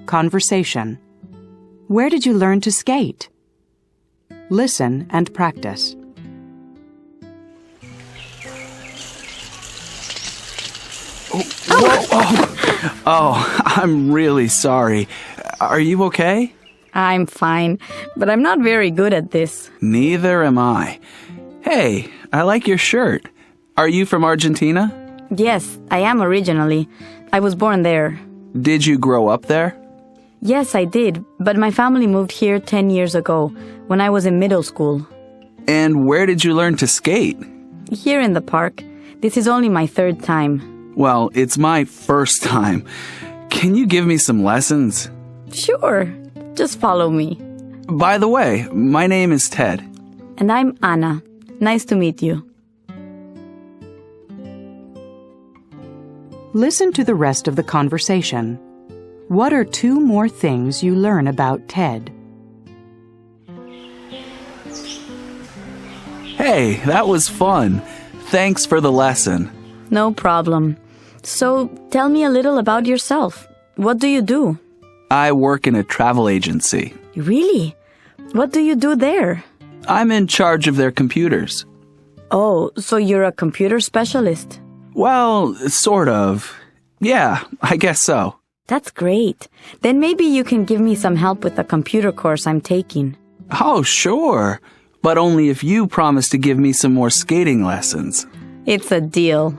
Conversation. Where did you learn to skate? Listen and practice. Oh, I'm really sorry. Are you okay? I'm fine, but I'm not very good at this. Neither am I. Hey, I like your shirt. Are you from Argentina? Yes, I am originally. I was born there. Did you grow up there? Yes, I did, but my family moved here 10 years ago, when I was in middle school. And where did you learn to skate? Here in the park. This is only my third time. Well, it's my first time. Can you give me some lessons? Sure, just follow me. By the way, my name is Ted. And I'm Anna. Nice to meet you. Listen to the rest of the conversation. What are 2 more things you learn about Ted? Hey, that was fun. Thanks for the lesson. No problem. So, tell me a little about yourself. What do you do? I work in a travel agency. Really? What do you do there? I'm in charge of their computers. Oh, so you're a computer specialist? Well, sort of. Yeah, I guess so. That's great. Then maybe you can give me some help with the computer course I'm taking. Oh, sure. But only if you promise to give me some more skating lessons. It's a deal.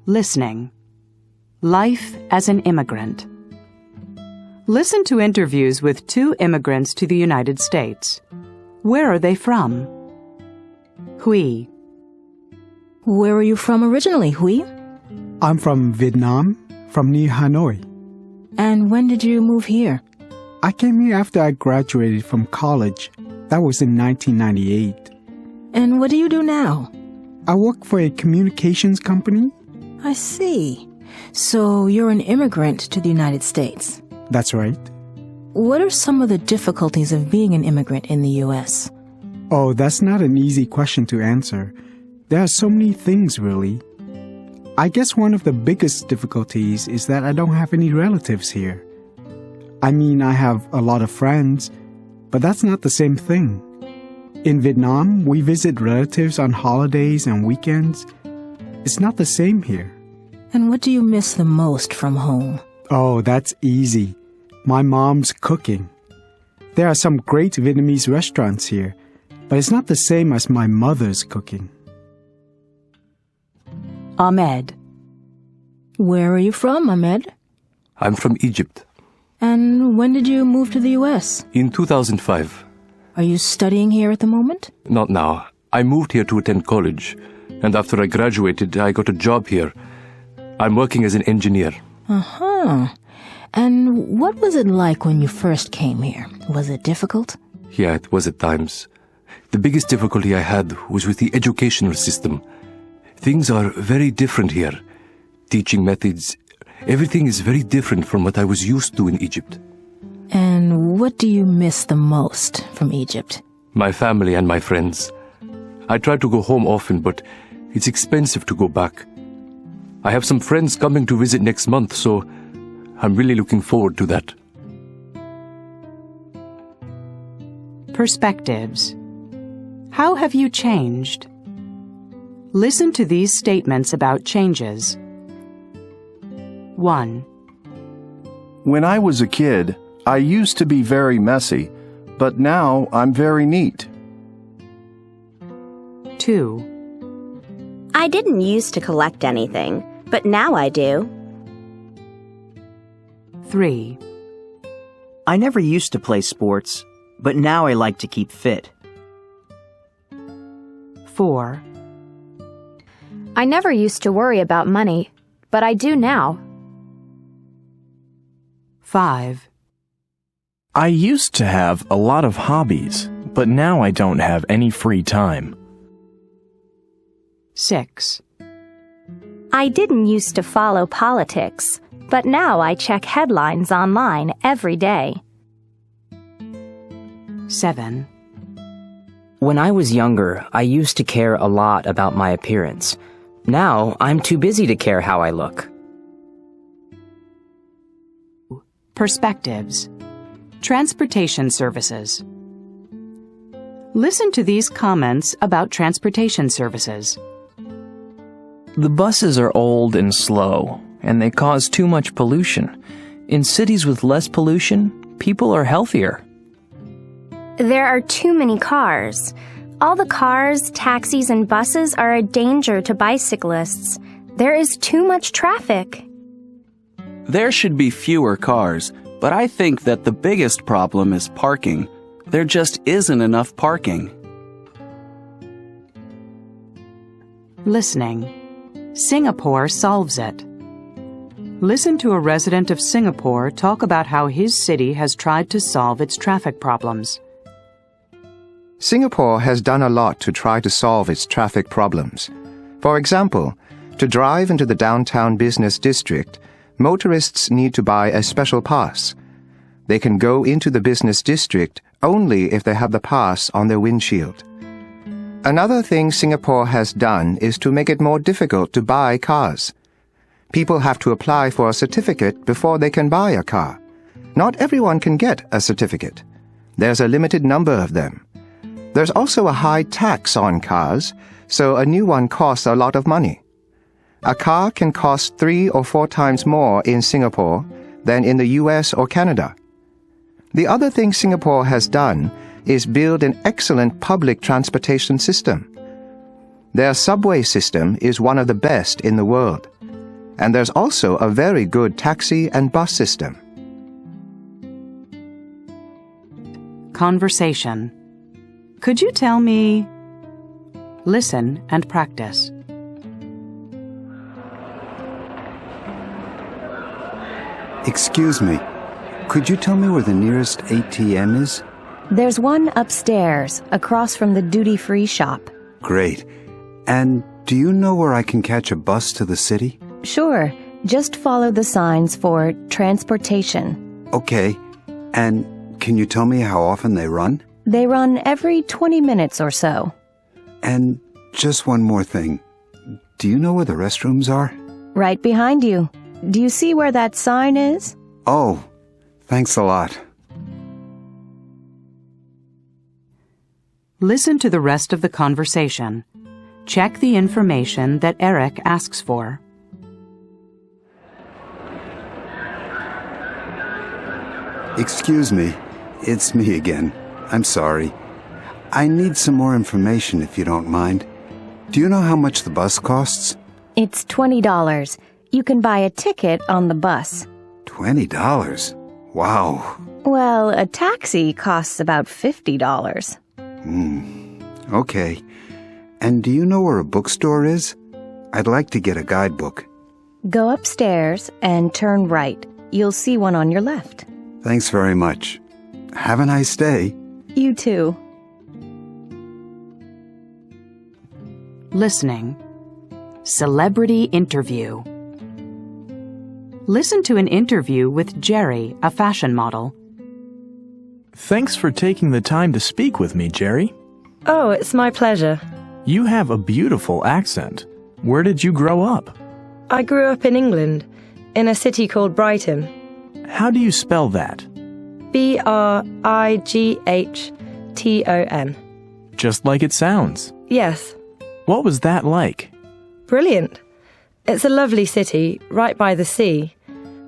Listening. Life as an immigrant. Listen to interviews with 2 immigrants to the United States. Where are they from? Huy. Where are you from originally, Huy? I'm from Vietnam, from near Hanoi. And when did you move here? I came here after I graduated from college. That was in 1998. And what do you do now? I work for a communications company. I see. So you're an immigrant to the United States. That's right. What are some of the difficulties of being an immigrant in the U.S.? Oh, that's not an easy question to answer. There are so many things, really. I guess one of the biggest difficulties is that I don't have any relatives here. I mean, I have a lot of friends, but that's not the same thing. In Vietnam, we visit relatives on holidays and weekends. It's not the same here. And what do you miss the most from home? Oh, that's easy. My mom's cooking. There are some great Vietnamese restaurants here, but it's not the same as my mother's cooking. Ahmed. Where are you from, Ahmed? I'm from Egypt. And when did you move to the U.S.? In 2005. Are you studying here at the moment? Not now. I moved here to attend college, and after I graduated, I got a job here. I'm working as an engineer. Uh-huh. And what was it like when you first came here? Was it difficult? Yeah, it was at times. The biggest difficulty I had was with the educational system. Things are very different here. Teaching methods, everything is very different from what I was used to in Egypt. And what do you miss the most from Egypt? My family and my friends. I try to go home often, but it's expensive to go back. I have some friends coming to visit next month, so I'm really looking forward to that. Perspectives. How have you changed? Listen to these statements about changes. 1. When I was a kid, I used to be very messy, but now I'm very neat. 2. I didn't used to collect anything, but now I do. 3. I never used to play sports, but now I like to keep fit. 4. I never used to worry about money, but I do now. 5. I used to have a lot of hobbies, but now I don't have any free time. 6. I didn't used to follow politics, but now I check headlines online every day. 7. When I was younger, I used to care a lot about my appearance. Now, I'm too busy to care how I look. perspectives, transportation services. Listen to these comments about transportation services. The buses are old and slow, and they cause too much pollution. In cities with less pollution, people are healthier. There are too many cars. All the cars, taxis, and buses are a danger to bicyclists. There is too much traffic. There should be fewer cars, but I think that the biggest problem is parking. There just isn't enough parking. Listening. Singapore solves it. Listen to a resident of Singapore talk about how his city has tried to solve its traffic problems. Singapore has done a lot to try to solve its traffic problems. For example, to drive into the downtown business district, motorists need to buy a special pass. They can go into the business district only if they have the pass on their windshield. Another thing Singapore has done is to make it more difficult to buy cars. People have to apply for a certificate before they can buy a car. Not everyone can get a certificate. There's a limited number of them. There's also a high tax on cars, so a new one costs a lot of money. A car can cost 3 or 4 times more in Singapore than in the US or Canada. The other thing Singapore has done is build an excellent public transportation system. Their subway system is one of the best in the world. And there's also a very good taxi and bus system. Conversation. Could you tell me? Listen and practice. Excuse me, could you tell me where the nearest ATM is? There's one upstairs, across from the duty-free shop. Great. And do you know where I can catch a bus to the city? Sure, just follow the signs for transportation. Okay. And can you tell me how often they run? They run every 20 minutes or so. And just one more thing. Do you know where the restrooms are? Right behind you. Do you see where that sign is? Oh, thanks a lot. Listen to the rest of the conversation. Check the information that Eric asks for. Excuse me, it's me again. I'm sorry. I need some more information if you don't mind. Do you know how much the bus costs? It's $20. You can buy a ticket on the bus. $20? Wow. Well, a taxi costs about $50. Okay. And do you know where a bookstore is? I'd like to get a guidebook. Go upstairs and turn right. You'll see one on your left. Thanks very much. Have a nice day. You too. Listening. Celebrity interview. Listen to an interview with Jerry, a fashion model. Thanks for taking the time to speak with me, Jerry. Oh, it's my pleasure. You have a beautiful accent. Where did you grow up? I grew up in England, in a city called Brighton. How do you spell that? Brighton. Just like it sounds. Yes. What was that like? Brilliant. It's a lovely city, right by the sea.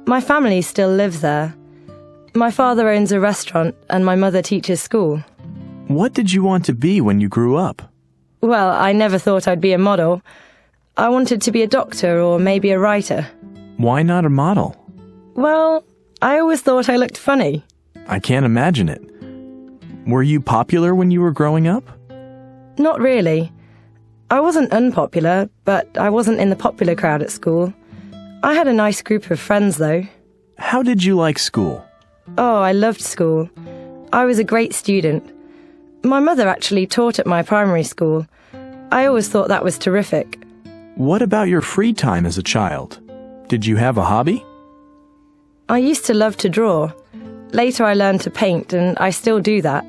My family still lives there. My father owns a restaurant and my mother teaches school. What did you want to be when you grew up? Well, I never thought I'd be a model. I wanted to be a doctor or maybe a writer. Why not a model? Well, I always thought I looked funny. I can't imagine it. Were you popular when you were growing up? Not really. I wasn't unpopular, but I wasn't in the popular crowd at school. I had a nice group of friends, though. How did you like school? Oh, I loved school. I was a great student. My mother actually taught at my primary school. I always thought that was terrific. What about your free time as a child? Did you have a hobby? I used to love to draw. Later I learned to paint, and I still do that.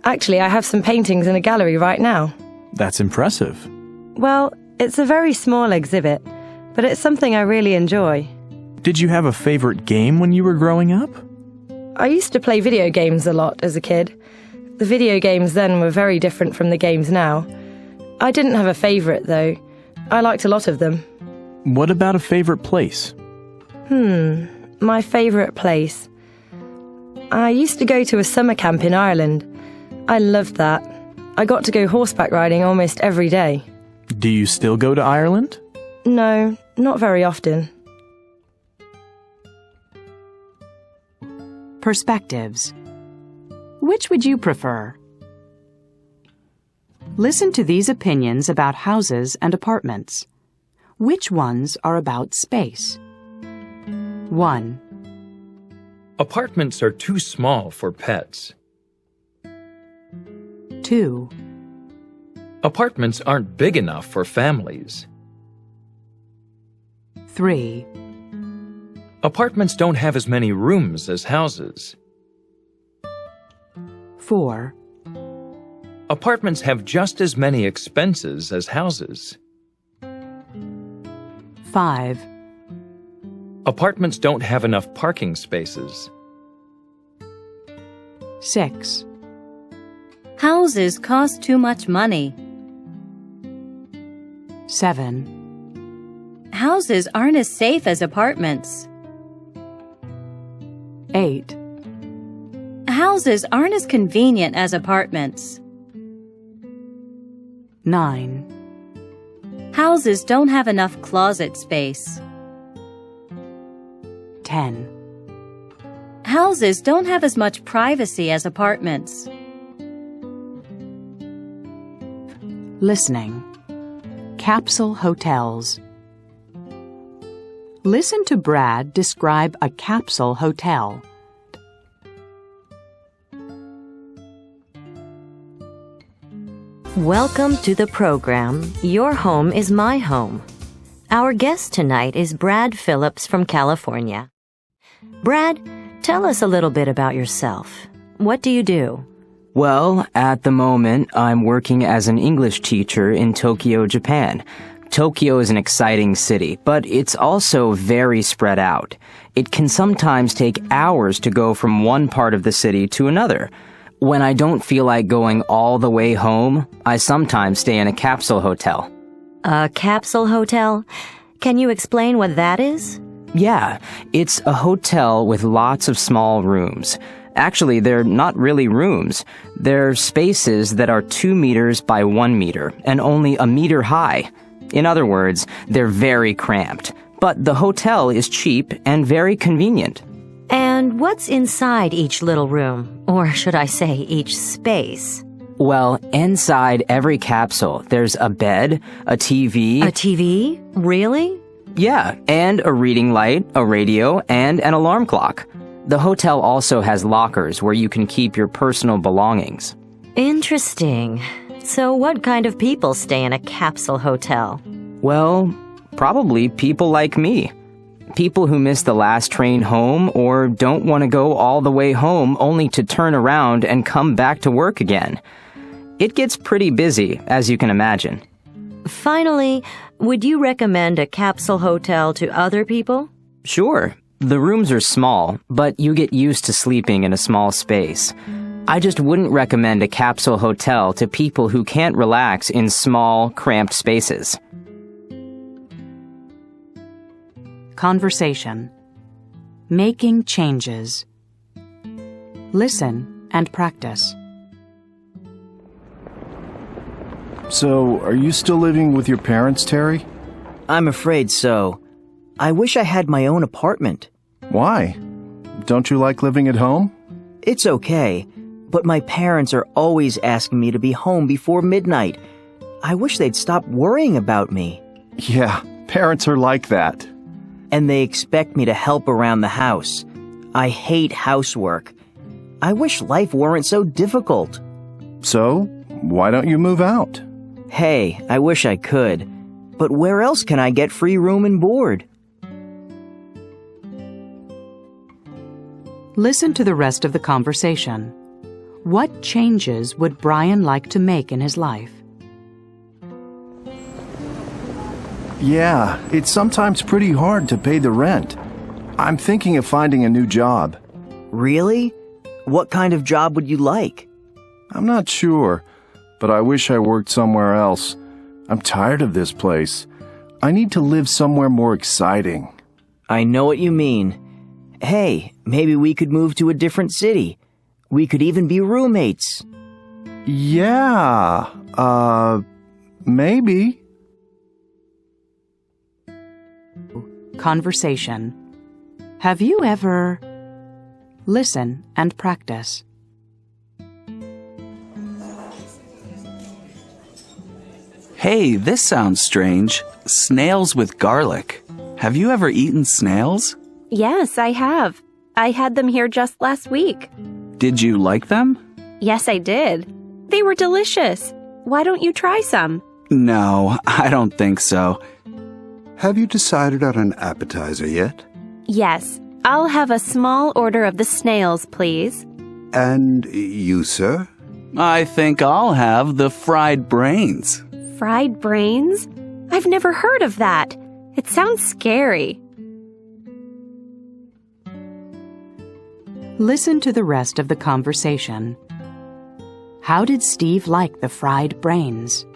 Actually, I have some paintings in a gallery right now. That's impressive. Well, it's a very small exhibit, but it's something I really enjoy. Did you have a favorite game when you were growing up? I used to play video games a lot as a kid. The video games then were very different from the games now. I didn't have a favourite, though. I liked a lot of them. What about a favorite place? My favourite place. I used to go to a summer camp in Ireland. I loved that. I got to go horseback riding almost every day. Do you still go to Ireland? No, not very often. Perspectives. Which would you prefer? Listen to these opinions about houses and apartments. Which ones are about space? 1. Apartments are too small for pets. 2. Apartments aren't big enough for families. 3. Apartments don't have as many rooms as houses. 4. Apartments have just as many expenses as houses. 5. Apartments don't have enough parking spaces. 6. Houses cost too much money. 7. Houses aren't as safe as apartments. 8. Houses aren't as convenient as apartments. 9. Houses don't have enough closet space. 10. Houses don't have as much privacy as apartments. Listening. Capsule hotels. Listen to Brad describe a capsule hotel. Welcome to the program, Your Home is My Home. Our guest tonight is Brad Phillips from California. Brad, tell us a little bit about yourself. What do you do? Well, at the moment, I'm working as an English teacher in Tokyo, Japan. Tokyo is an exciting city, but it's also very spread out. It can sometimes take hours to go from one part of the city to another. When I don't feel like going all the way home, I sometimes stay in a capsule hotel. A capsule hotel? Can you explain what that is? Yeah, it's a hotel with lots of small rooms. Actually, they're not really rooms. They're spaces that are 2 meters by 1 meter and only a meter high. In other words, they're very cramped. But the hotel is cheap and very convenient. And what's inside each little room? Or should I say each space? Well, inside every capsule, there's a bed, a TV... A TV? Really? Yeah, and a reading light, a radio, and an alarm clock. The hotel also has lockers where you can keep your personal belongings. Interesting. So what kind of people stay in a capsule hotel? Well, probably people like me. People who miss the last train home or don't want to go all the way home only to turn around and come back to work again. It gets pretty busy, as you can imagine. Finally, would you recommend a capsule hotel to other people? Sure. The rooms are small, but you get used to sleeping in a small space. I just wouldn't recommend a capsule hotel to people who can't relax in small, cramped spaces. Conversation. Making changes. Listen and practice. So, are you still living with your parents, Terry? I'm afraid so. I wish I had my own apartment. Why? Don't you like living at home? It's okay, but my parents are always asking me to be home before midnight. I wish they'd stop worrying about me. Yeah, parents are like that. And they expect me to help around the house. I hate housework. I wish life weren't so difficult. So, why don't you move out? Hey, I wish I could. But where else can I get free room and board? Listen to the rest of the conversation. What changes would Brian like to make in his life? Yeah, it's sometimes pretty hard to pay the rent. I'm thinking of finding a new job. Really? What kind of job would you like? I'm not sure, but I wish I worked somewhere else. I'm tired of this place. I need to live somewhere more exciting. I know what you mean. Hey, maybe we could move to a different city. We could even be roommates. Yeah, maybe. Conversation. Have you ever... Listen and practice. Hey, this sounds strange. Snails with garlic. Have you ever eaten snails? Yes, I have. I had them here just last week. Did you like them? Yes, I did. They were delicious. Why don't you try some? No, I don't think so. Have you decided on an appetizer yet? Yes. I'll have a small order of the snails, please. And you, sir? I think I'll have the fried brains. Fried brains? I've never heard of that. It sounds scary. Listen to the rest of the conversation. How did Steve like the fried brains?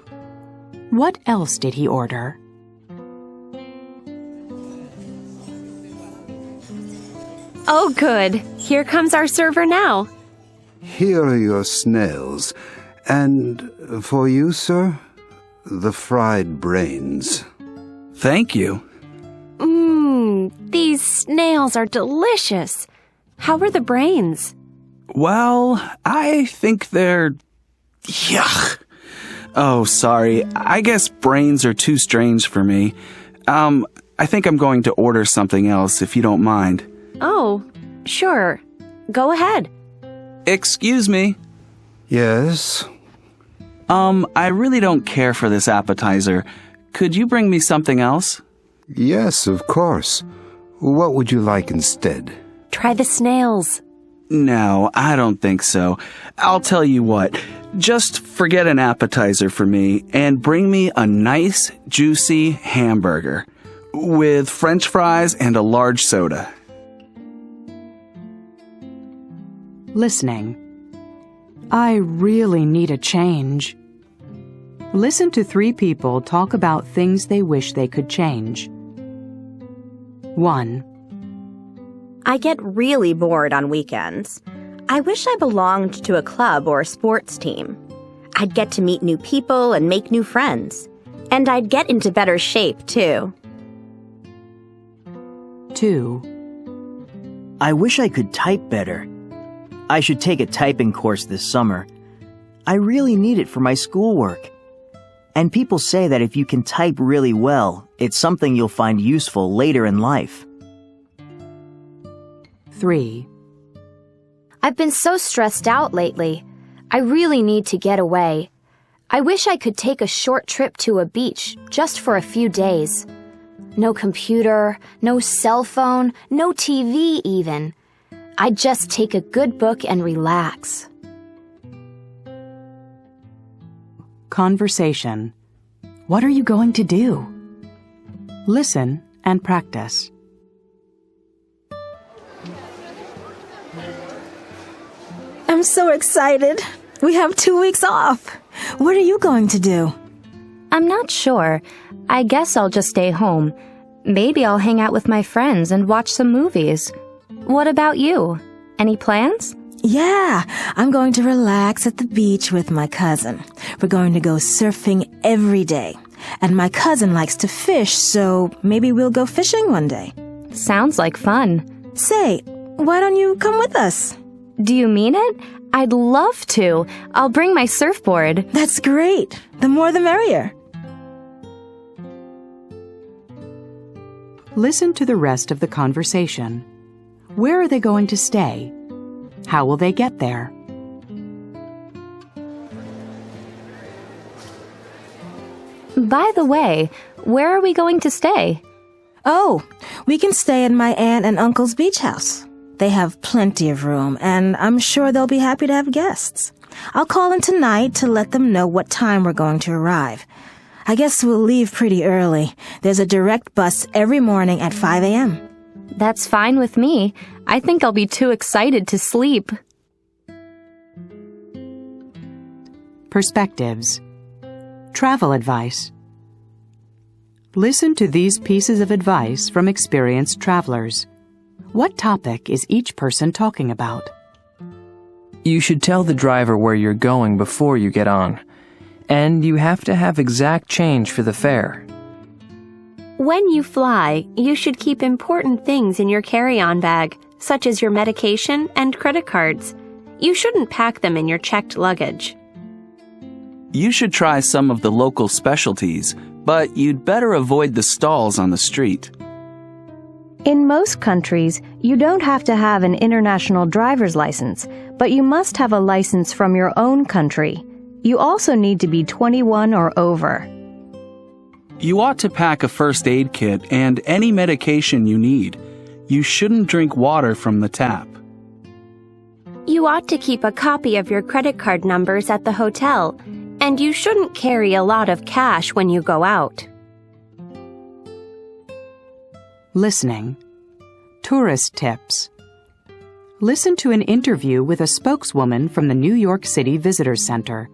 What else did he order? Oh, good. Here comes our server now. Here are your snails. And for you, sir, the fried brains. Thank you. These snails are delicious. How are the brains? Well, I think they're... Yuck. Oh, sorry. I guess brains are too strange for me. I think I'm going to order something else if you don't mind. Oh, sure. Go ahead. Excuse me. Yes? I really don't care for this appetizer. Could you bring me something else? Yes, of course. What would you like instead? Try the snails. No, I don't think so. I'll tell you what. Just forget an appetizer for me and bring me a nice, juicy hamburger with French fries and a large soda. Listening. I really need a change. Listen to 3 people talk about things they wish they could change. 1. I get really bored on weekends. I wish I belonged to a club or a sports team. I'd get to meet new people and make new friends. And I'd get into better shape, too. 2. I wish I could type better. I should take a typing course this summer. I really need it for my schoolwork. And people say that if you can type really well, it's something you'll find useful later in life. 3. I've been so stressed out lately. I really need to get away. I wish I could take a short trip to a beach just for a few days. No computer, no cell phone, no TV even. I'd just take a good book and relax. Conversation. What are you going to do? Listen and practice. I'm so excited. We have 2 weeks off. What are you going to do? I'm not sure. I guess I'll just stay home. Maybe I'll hang out with my friends and watch some movies. What about you? Any plans? Yeah, I'm going to relax at the beach with my cousin. We're going to go surfing every day. And my cousin likes to fish, so maybe we'll go fishing one day. Sounds like fun. Say, why don't you come with us? Do you mean it? I'd love to. I'll bring my surfboard. That's great. The more the merrier. Listen to the rest of the conversation. Where are they going to stay? How will they get there? By the way, where are we going to stay? Oh, we can stay at my aunt and uncle's beach house. They have plenty of room, and I'm sure they'll be happy to have guests. I'll call in tonight to let them know what time we're going to arrive. I guess we'll leave pretty early. There's a direct bus every morning at 5 a.m. That's fine with me. I think I'll be too excited to sleep. Perspectives. Travel advice. Listen to these pieces of advice from experienced travelers. What topic is each person talking about? You should tell the driver where you're going before you get on. And you have to have exact change for the fare. When you fly, you should keep important things in your carry-on bag, such as your medication and credit cards. You shouldn't pack them in your checked luggage. You should try some of the local specialties, but you'd better avoid the stalls on the street. In most countries, you don't have to have an international driver's license, but you must have a license from your own country. You also need to be 21 or over. You ought to pack a first aid kit and any medication you need. You shouldn't drink water from the tap. You ought to keep a copy of your credit card numbers at the hotel, and you shouldn't carry a lot of cash when you go out. Listening. Tourist tips. Listen to an interview with a spokeswoman from the New York City Visitors Center.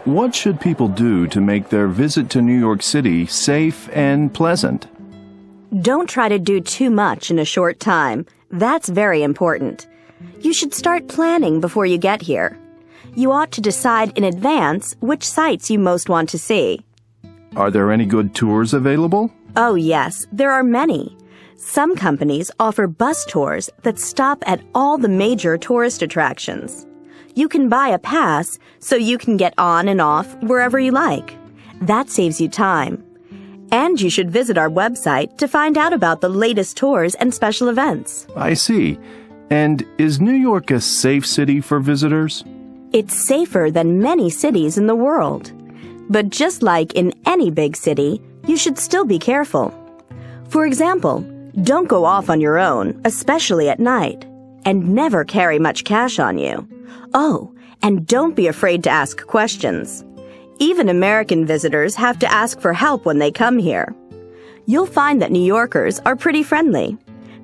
What should people do to make their visit to New York City safe and pleasant? Don't try to do too much in a short time. That's very important. You should start planning before you get here. You ought to decide in advance which sites you most want to see. Are there any good tours available? Oh, yes, there are many. Some companies offer bus tours that stop at all the major tourist attractions. You can buy a pass so you can get on and off wherever you like. That saves you time. And you should visit our website to find out about the latest tours and special events. I see. And is New York a safe city for visitors? It's safer than many cities in the world. But just like in any big city, you should still be careful. For example, don't go off on your own, especially at night. And never carry much cash on you. Oh, and don't be afraid to ask questions. Even American visitors have to ask for help when they come here. You'll find that New Yorkers are pretty friendly.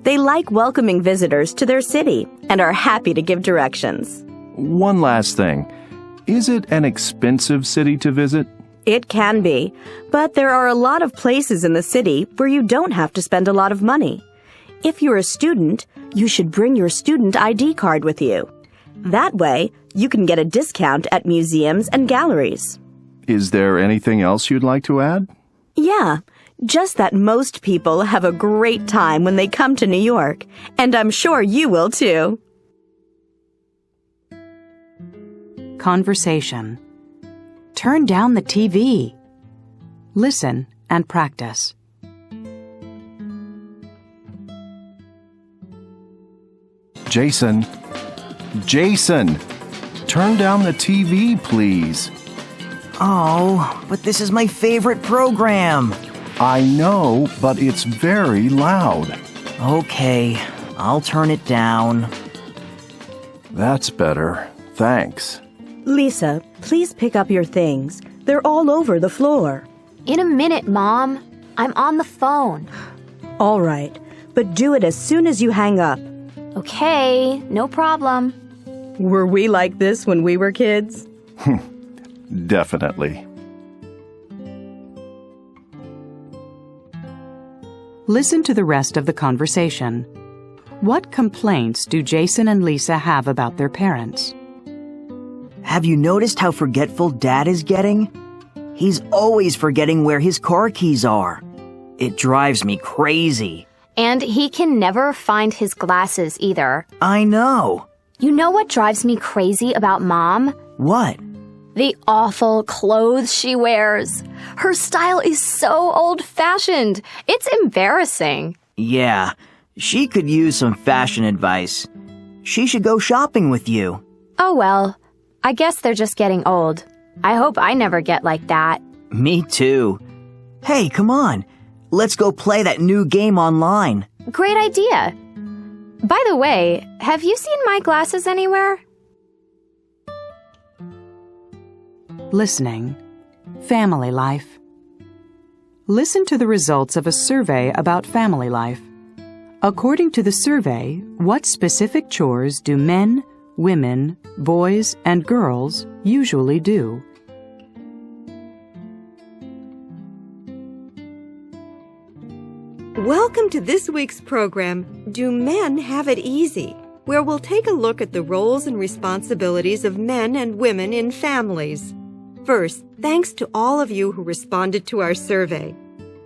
They like welcoming visitors to their city and are happy to give directions. One last thing. Is it an expensive city to visit? It can be, but there are a lot of places in the city where you don't have to spend a lot of money. If you're a student, you should bring your student ID card with you. That way, you can get a discount at museums and galleries. Is there anything else you'd like to add? Yeah, just that most people have a great time when they come to New York, and I'm sure you will too. Conversation. Turn down the TV. Listen and practice. Jason, turn down the TV, please. Oh, but this is my favorite program. I know, but it's very loud. Okay, I'll turn it down. That's better. Thanks. Lisa, please pick up your things. They're all over the floor. In a minute, Mom. I'm on the phone. All right, but do it as soon as you hang up. Okay, no problem. Were we like this when we were kids? Definitely. Listen to the rest of the conversation. What complaints do Jason and Lisa have about their parents? Have you noticed how forgetful Dad is getting? He's always forgetting where his car keys are. It drives me crazy. And he can never find his glasses either. I know. You know what drives me crazy about Mom? What? The awful clothes she wears. Her style is so old-fashioned. It's embarrassing. Yeah, she could use some fashion advice. She should go shopping with you. Oh well, I guess they're just getting old. I hope I never get like that. Me too. Hey, come on. Let's go play that new game online. Great idea. By the way, have you seen my glasses anywhere? Listening. Family life. Listen to the results of a survey about family life. According to the survey, what specific chores do men, women, boys, and girls usually do? Welcome to this week's program, Do Men Have It Easy?, where we'll take a look at the roles and responsibilities of men and women in families. First, thanks to all of you who responded to our survey.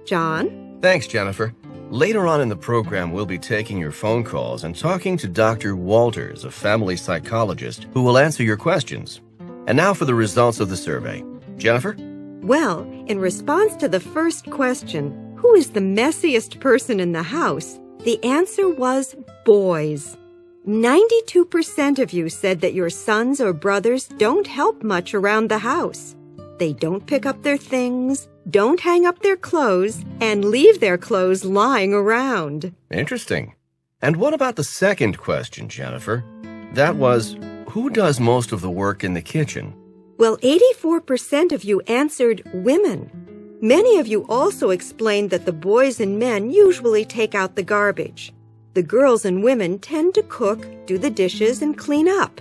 John? Thanks, Jennifer. Later on in the program, we'll be taking your phone calls and talking to Dr. Walters, a family psychologist, who will answer your questions. And now for the results of the survey. Jennifer? Well, in response to the first question, who is the messiest person in the house? The answer was boys. 92% of you said that your sons or brothers don't help much around the house. They don't pick up their things, don't hang up their clothes, and leave their clothes lying around. Interesting. And what about the second question, Jennifer? That was, who does most of the work in the kitchen? Well, 84% of you answered women. Many of you also explained that the boys and men usually take out the garbage. The girls and women tend to cook, do the dishes, and clean up.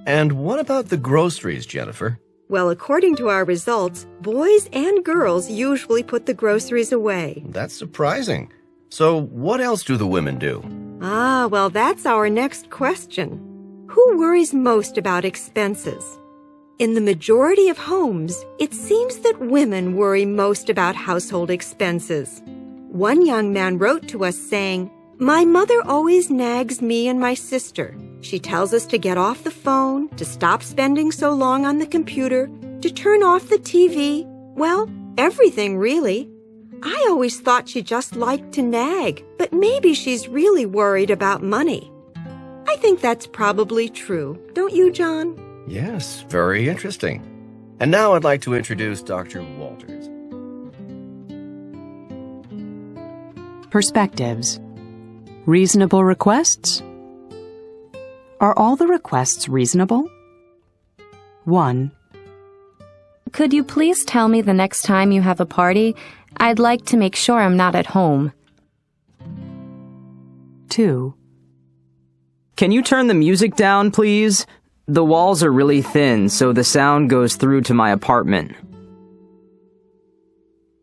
And what about the groceries, Jennifer? Well, according to our results, boys and girls usually put the groceries away. That's surprising. So what else do the women do? Well, that's our next question. Who worries most about expenses? In the majority of homes, it seems that women worry most about household expenses. One young man wrote to us saying, "My mother always nags me and my sister. She tells us to get off the phone, to stop spending so long on the computer, to turn off the TV. Well, everything really. I always thought she just liked to nag, but maybe she's really worried about money." I think that's probably true. Don't you, John? Yes, very interesting. And now I'd like to introduce Dr. Walters. Perspectives. Reasonable requests? Are all the requests reasonable? 1. Could you please tell me the next time you have a party? I'd like to make sure I'm not at home. 2. Can you turn the music down, please? The walls are really thin, so the sound goes through to my apartment.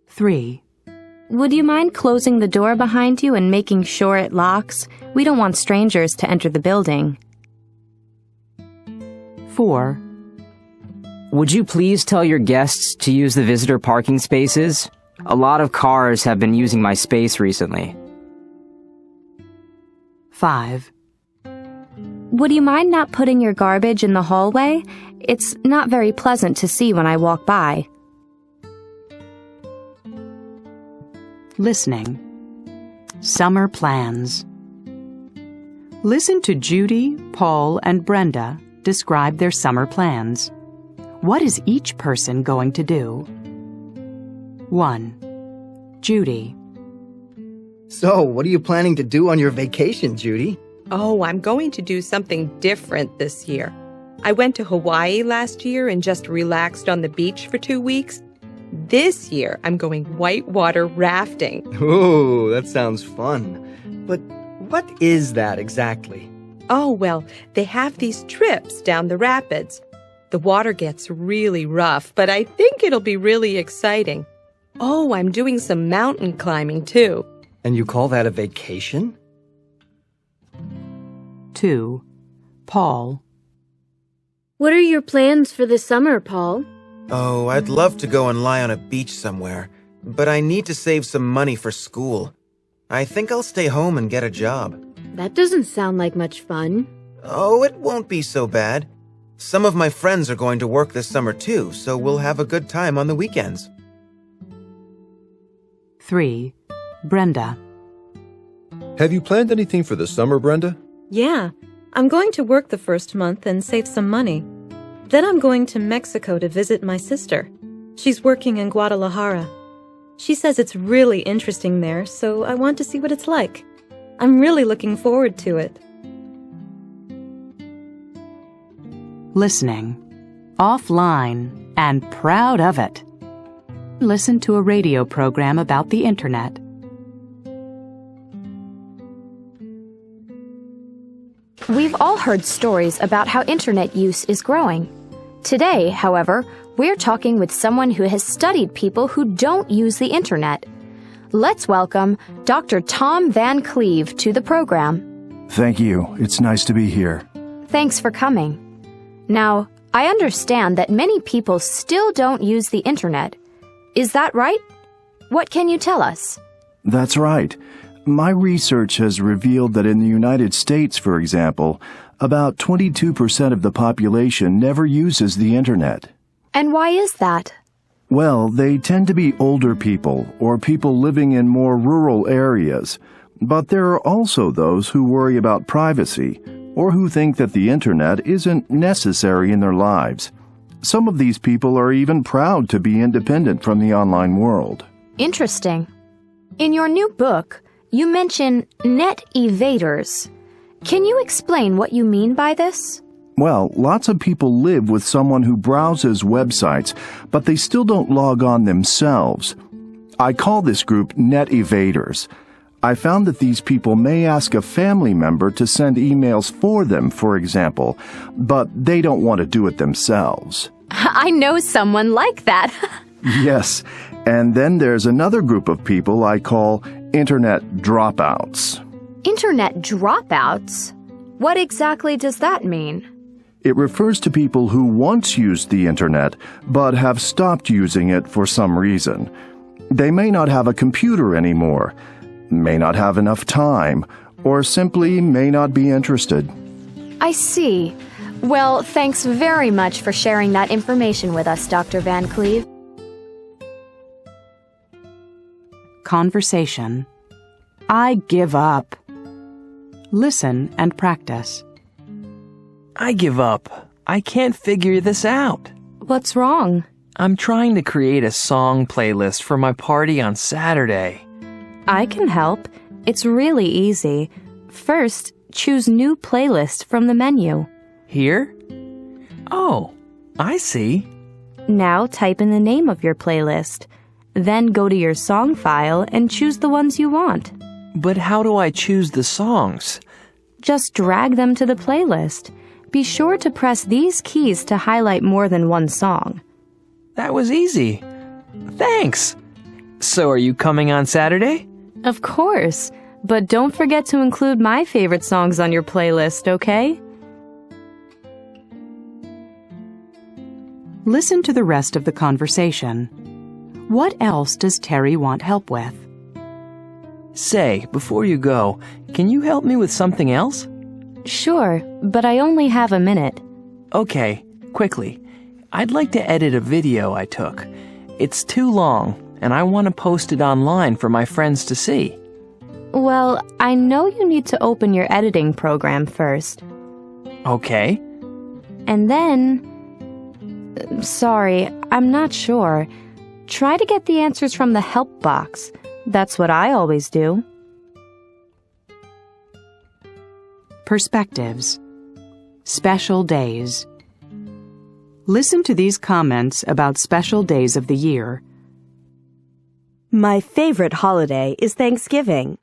3. Would you mind closing the door behind you and making sure it locks? We don't want strangers to enter the building. 4. Would you please tell your guests to use the visitor parking spaces? A lot of cars have been using my space recently. 5. Would you mind not putting your garbage in the hallway? It's not very pleasant to see when I walk by. Listening. Summer plans. Listen to Judy, Paul, and Brenda describe their summer plans. What is each person going to do? 1. Judy. So, what are you planning to do on your vacation, Judy? Oh, I'm going to do something different this year. I went to Hawaii last year and just relaxed on the beach for 2 weeks. This year, I'm going whitewater rafting. Ooh, that sounds fun. But what is that exactly? Oh, well, they have these trips down the rapids. The water gets really rough, but I think it'll be really exciting. Oh, I'm doing some mountain climbing, too. And you call that a vacation? 2. Paul. What are your plans for the summer, Paul? Oh, I'd love to go and lie on a beach somewhere, but I need to save some money for school. I think I'll stay home and get a job. That doesn't sound like much fun. Oh, it won't be so bad. Some of my friends are going to work this summer too, so we'll have a good time on the weekends. 3. Brenda. Have you planned anything for the summer, Brenda? Yeah, I'm going to work the first month and save some money. Then I'm going to Mexico to visit my sister. She's working in Guadalajara. She says it's really interesting there, so I want to see what it's like. I'm really looking forward to it. Listening. Offline and proud of it. Listen to a radio program about the Internet. We've all heard stories about how internet use is growing. Today, however, we're talking with someone who has studied people who don't use the internet. Let's welcome Dr. Tom Van Cleve to the program. Thank you. It's nice to be here. Thanks for coming. Now, I understand that many people still don't use the internet. Is that right? What can you tell us? That's right. My research has revealed that in the United States, for example, about 22% of the population never uses the internet. And why is that? Well, they tend to be older people or people living in more rural areas. But there are also those who worry about privacy or who think that the internet isn't necessary in their lives. Some of these people are even proud to be independent from the online world. Interesting. In your new book, you mention net evaders. Can you explain what you mean by this? Well, lots of people live with someone who browses websites, but they still don't log on themselves. I call this group net evaders. I found that these people may ask a family member to send emails for them, for example, but they don't want to do it themselves. I know someone like that. Yes, and then there's another group of people I call internet dropouts. Internet dropouts? What exactly does that mean? It refers to people who once used the internet, but have stopped using it for some reason. They may not have a computer anymore, may not have enough time, or simply may not be interested. I see. Well, thanks very much for sharing that information with us, Dr. Van Cleve. Conversation. I give up. Listen and practice. I give up. I can't figure this out. What's wrong? I'm trying to create a song playlist for my party on Saturday. I can help. It's really easy. First, choose New Playlist from the menu. Here? Oh, I see. Now type in the name of your playlist. Then go to your song file and choose the ones you want. But how do I choose the songs? Just drag them to the playlist. Be sure to press these keys to highlight more than one song. That was easy. Thanks. So are you coming on Saturday? Of course. But don't forget to include my favorite songs on your playlist, okay? Listen to the rest of the conversation. What else does Terry want help with? Say, before you go, can you help me with something else? Sure, but I only have a minute. Okay, quickly. I'd like to edit a video I took. It's too long, and I want to post it online for my friends to see. Well, I know you need to open your editing program first. Okay. And then... Sorry, I'm not sure. Try to get the answers from the help box. That's what I always do. Perspectives. Special days. Listen to these comments about special days of the year. My favorite holiday is Thanksgiving.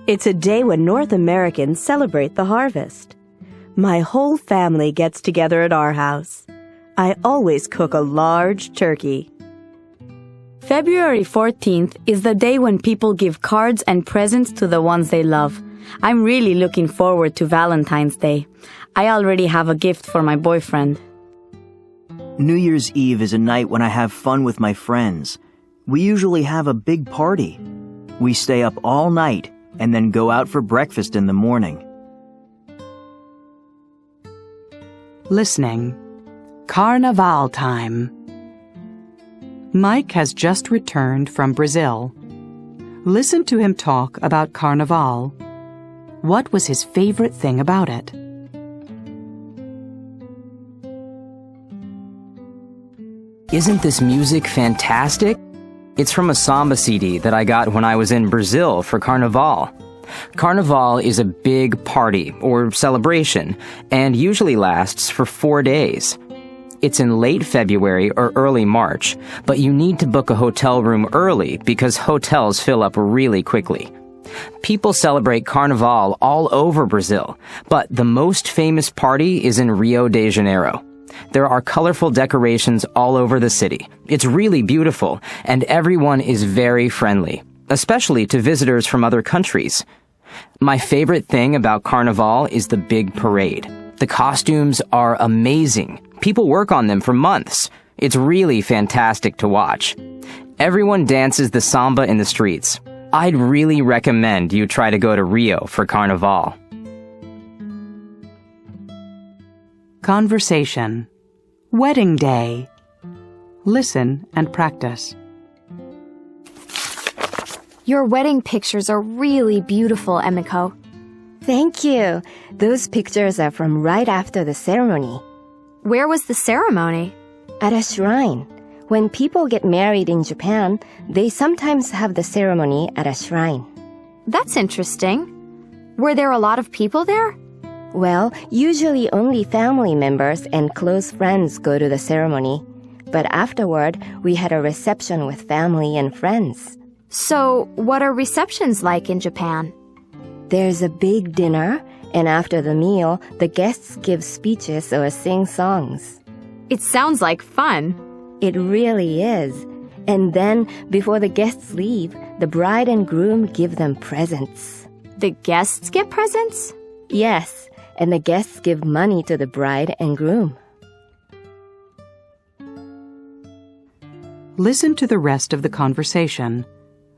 It's a day when North Americans celebrate the harvest. My whole family gets together at our house. I always cook a large turkey. February 14th is the day when people give cards and presents to the ones they love. I'm really looking forward to Valentine's Day. I already have a gift for my boyfriend. New Year's Eve is a night when I have fun with my friends. We usually have a big party. We stay up all night and then go out for breakfast in the morning. Listening. Carnaval time. Mike has just returned from Brazil. Listen to him talk about Carnaval. What was his favorite thing about it? Isn't this music fantastic? It's from a samba CD that I got when I was in Brazil for Carnaval. Carnaval is a big party or celebration and usually lasts for 4 days. It's in late February or early March, but you need to book a hotel room early because hotels fill up really quickly. People celebrate Carnival all over Brazil, but the most famous party is in Rio de Janeiro. There are colorful decorations all over the city. It's really beautiful, and everyone is very friendly, especially to visitors from other countries. My favorite thing about Carnival is the big parade. The costumes are amazing. People work on them for months. It's really fantastic to watch. Everyone dances the samba in the streets. I'd really recommend you try to go to Rio for Carnival. Conversation. Wedding day. Listen and practice. Your wedding pictures are really beautiful, Emiko. Thank you. Those pictures are from right after the ceremony. Where was the ceremony? At a shrine. When people get married in Japan, they sometimes have the ceremony at a shrine. That's interesting. Were there a lot of people there? Well, usually only family members and close friends go to the ceremony. But afterward, we had a reception with family and friends. So, what are receptions like in Japan? There's a big dinner, and after the meal, the guests give speeches or sing songs. It sounds like fun. It really is. And then, before the guests leave, the bride and groom give them presents. The guests get presents? Yes, and the guests give money to the bride and groom. Listen to the rest of the conversation.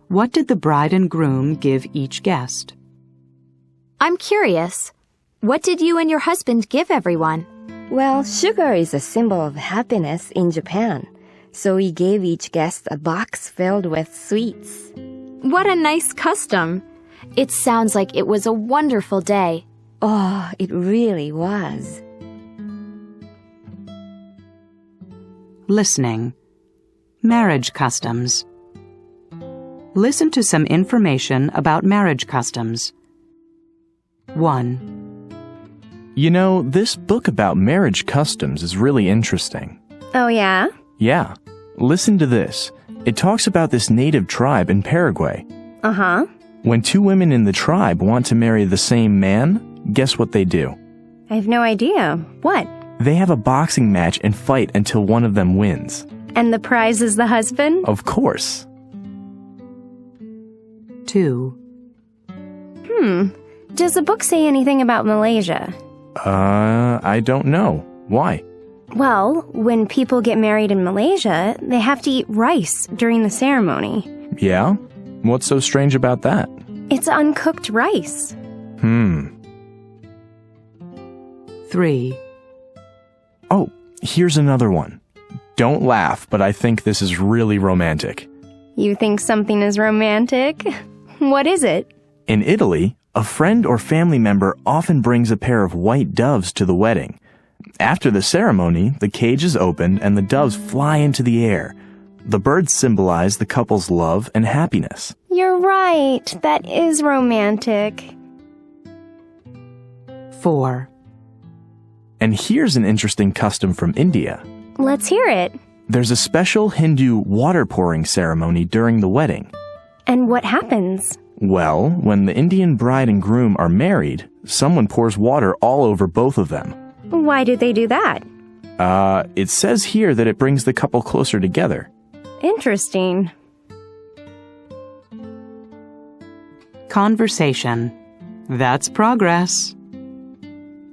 What did the bride and groom give each guest? I'm curious. What did you and your husband give everyone? Well, sugar is a symbol of happiness in Japan, so we gave each guest a box filled with sweets. What a nice custom. It sounds like it was a wonderful day. Oh, it really was. Listening. Marriage customs. Listen to some information about marriage customs. 1. You know, this book about marriage customs is really interesting. Oh, yeah? Yeah. Listen to this. It talks about this native tribe in Paraguay. Uh-huh. When two women in the tribe want to marry the same man, guess what they do? I have no idea. What? They have a boxing match and fight until one of them wins. And the prize is the husband? Of course. 2. Does the book say anything about Malaysia? I don't know. Why? Well, when people get married in Malaysia, they have to eat rice during the ceremony. Yeah? What's so strange about that? It's uncooked rice. 3. Oh, here's another one. Don't laugh, but I think this is really romantic. You think something is romantic? What is it? In Italy, a friend or family member often brings a pair of white doves to the wedding. After the ceremony, the cage is opened and the doves fly into the air. The birds symbolize the couple's love and happiness. You're right. That is romantic. 4. And here's an interesting custom from India. Let's hear it. There's a special Hindu water pouring ceremony during the wedding. And what happens? Well, when the Indian bride and groom are married, someone pours water all over both of them. Why do they do that? It says here that it brings the couple closer together. Interesting. Conversation. That's progress.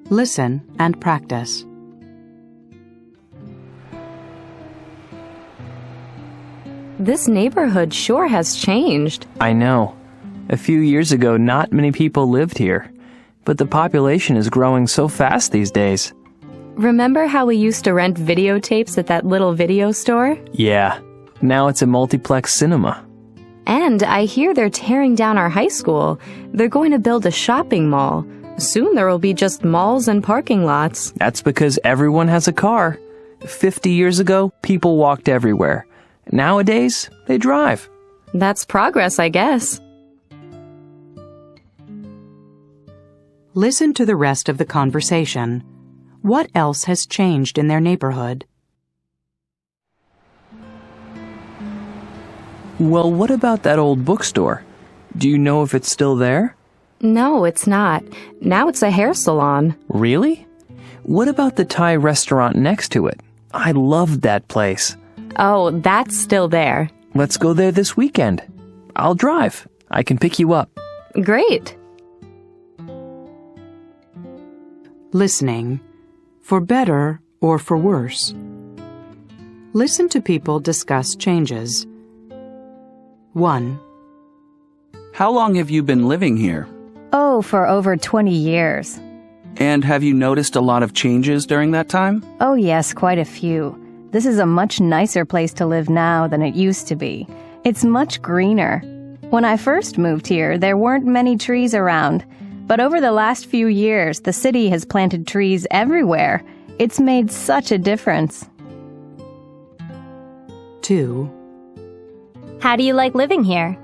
Listen and practice. This neighborhood sure has changed. I know. A few years ago, not many people lived here. But the population is growing so fast these days. Remember how we used to rent videotapes at that little video store? Yeah. Now it's a multiplex cinema. And I hear they're tearing down our high school. They're going to build a shopping mall. Soon there will be just malls and parking lots. That's because everyone has a car. 50 years ago, people walked everywhere. Nowadays, they drive. That's progress, I guess. Listen to the rest of the conversation. What else has changed in their neighborhood? Well, what about that old bookstore? Do you know if it's still there? No, it's not. Now it's a hair salon. Really? What about the Thai restaurant next to it? I loved that place. Oh, that's still there. Let's go there this weekend. I'll drive. I can pick you up. Great. Listening, for better or for worse. Listen to people discuss changes. 1. How long have you been living here? Oh, for over 20 years. And have you noticed a lot of changes during that time? Oh, yes, quite a few. This is a much nicer place to live now than it used to be. It's much greener. When I first moved here, there weren't many trees around. But over the last few years, the city has planted trees everywhere. It's made such a difference. 2. How do you like living here?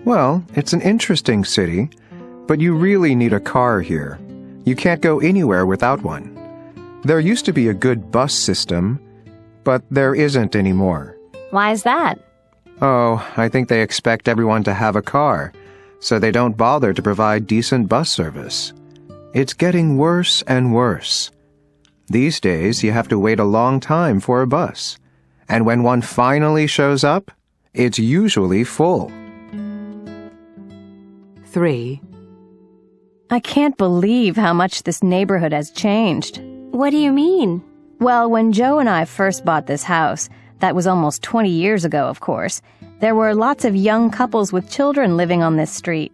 Well, it's an interesting city, but you really need a car here. You can't go anywhere without one. There used to be a good bus system, but there isn't anymore. Why is that? Oh, I think they expect everyone to have a car, so they don't bother to provide decent bus service. It's getting worse and worse. These days, you have to wait a long time for a bus, and when one finally shows up, it's usually full. 3. I can't believe how much this neighborhood has changed. What do you mean? Well, when Joe and I first bought this house, that was almost 20 years ago, of course, there were lots of young couples with children living on this street.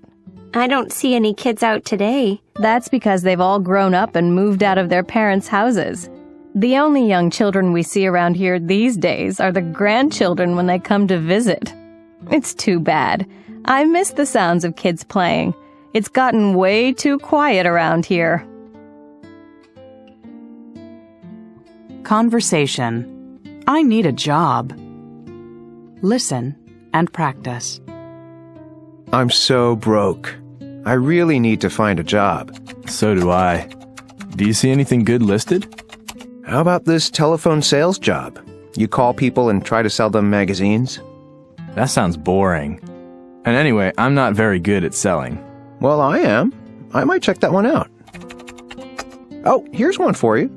I don't see any kids out today. That's because they've all grown up and moved out of their parents' houses. The only young children we see around here these days are the grandchildren when they come to visit. It's too bad. I miss the sounds of kids playing. It's gotten way too quiet around here. Conversation. I need a job. Listen and practice. I'm so broke. I really need to find a job. So do I. Do you see anything good listed? How about this telephone sales job? You call people and try to sell them magazines? That sounds boring. And anyway, I'm not very good at selling. Well, I am. I might check that one out. Oh, here's one for you.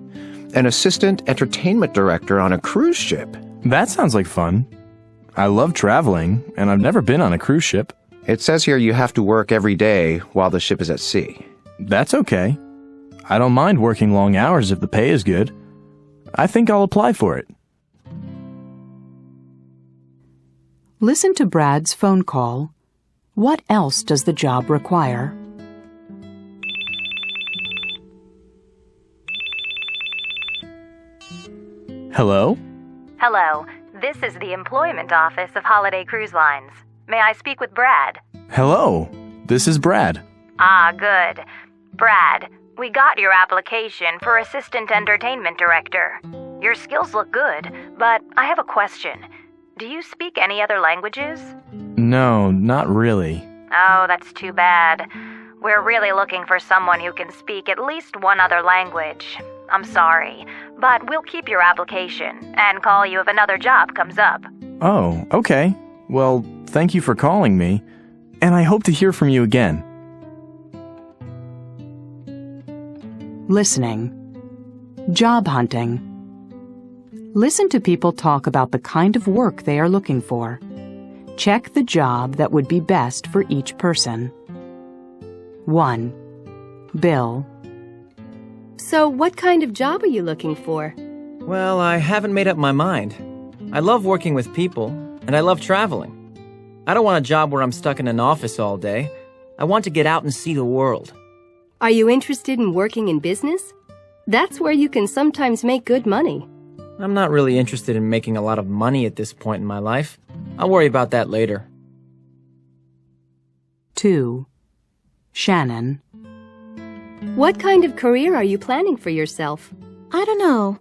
An assistant entertainment director on a cruise ship. That sounds like fun. I love traveling, and I've never been on a cruise ship. It says here you have to work every day while the ship is at sea. That's okay. I don't mind working long hours if the pay is good. I think I'll apply for it. Listen to Brad's phone call. What else does the job require? Hello? Hello. This is the employment office of Holiday Cruise Lines. May I speak with Brad? Hello. This is Brad. Ah, good. Brad, we got your application for Assistant Entertainment Director. Your skills look good, but I have a question. Do you speak any other languages? No, not really. Oh, that's too bad. We're really looking for someone who can speak at least one other language. I'm sorry, but we'll keep your application and call you if another job comes up. Oh, okay. Well, thank you for calling me, and I hope to hear from you again. Listening. Job hunting. Listen to people talk about the kind of work they are looking for. Check the job that would be best for each person. 1. Bill. So, what kind of job are you looking for? Well, I haven't made up my mind. I love working with people, and I love traveling. I don't want a job where I'm stuck in an office all day. I want to get out and see the world. Are you interested in working in business? That's where you can sometimes make good money. I'm not really interested in making a lot of money at this point in my life. I'll worry about that later. 2. Shannon. What kind of career are you planning for yourself? I don't know.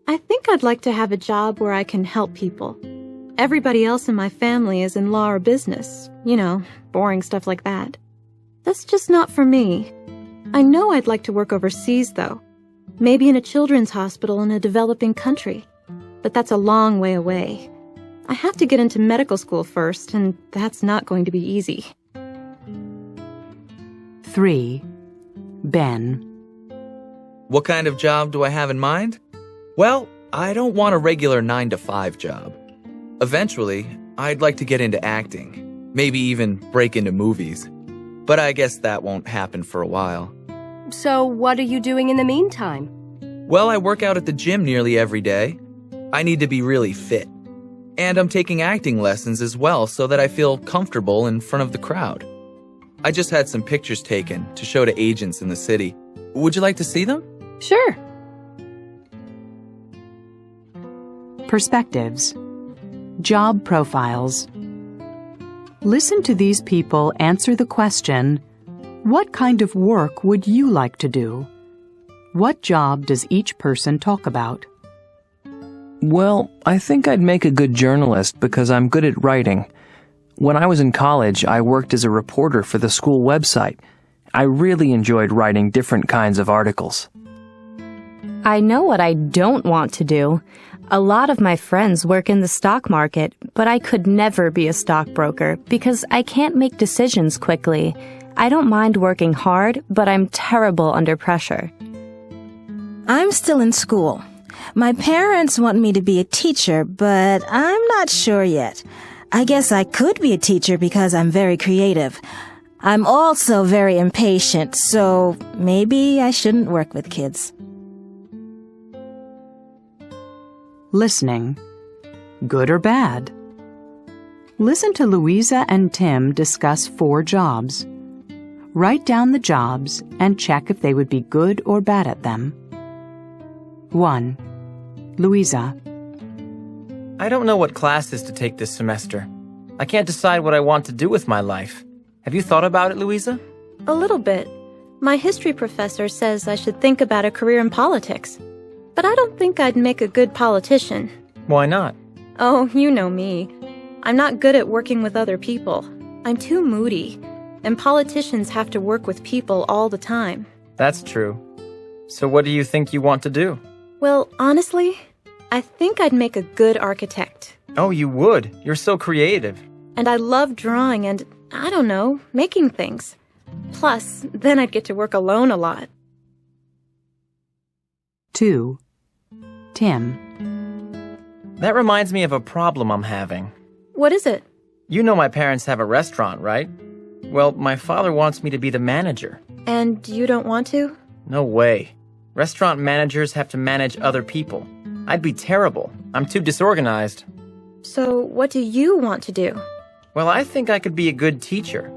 I think I'd like to have a job where I can help people. Everybody else in my family is in law or business. You know, boring stuff like that. That's just not for me. I know I'd like to work overseas, though. Maybe in a children's hospital in a developing country. But that's a long way away. I have to get into medical school first, and that's not going to be easy. 3. Ben. What kind of job do I have in mind? Well, I don't want a regular 9-to-5 job. Eventually, I'd like to get into acting, maybe even break into movies. But I guess that won't happen for a while. So what are you doing in the meantime? Well, I work out at the gym nearly every day. I need to be really fit. And I'm taking acting lessons as well so that I feel comfortable in front of the crowd. I just had some pictures taken to show to agents in the city. Would you like to see them? Sure. Perspectives. Job profiles. Listen to these people answer the question, what kind of work would you like to do? What job does each person talk about? Well, I think I'd make a good journalist because I'm good at writing. When I was in college, I worked as a reporter for the school website. I really enjoyed writing different kinds of articles. I know what I don't want to do. A lot of my friends work in the stock market, but I could never be a stockbroker because I can't make decisions quickly. I don't mind working hard, but I'm terrible under pressure. I'm still in school. My parents want me to be a teacher, but I'm not sure yet. I guess I could be a teacher because I'm very creative. I'm also very impatient, so maybe I shouldn't work with kids. Listening. Good or bad? Listen to Louisa and Tim discuss 4 jobs. Write down the jobs and check if they would be good or bad at them. 1. Louisa. I don't know what classes to take this semester. I can't decide what I want to do with my life. Have you thought about it, Louisa? A little bit. My history professor says I should think about a career in politics. But I don't think I'd make a good politician. Why not? Oh, you know me. I'm not good at working with other people. I'm too moody. And politicians have to work with people all the time. That's true. So what do you think you want to do? Well, honestly, I think I'd make a good architect. Oh, you would. You're so creative. And I love drawing and, I don't know, making things. Plus, then I'd get to work alone a lot. 2. Tim. That reminds me of a problem I'm having. What is it? You know my parents have a restaurant, right? Well, my father wants me to be the manager. And you don't want to? No way. Restaurant managers have to manage other people. I'd be terrible. I'm too disorganized. So what do you want to do? Well, I think I could be a good teacher.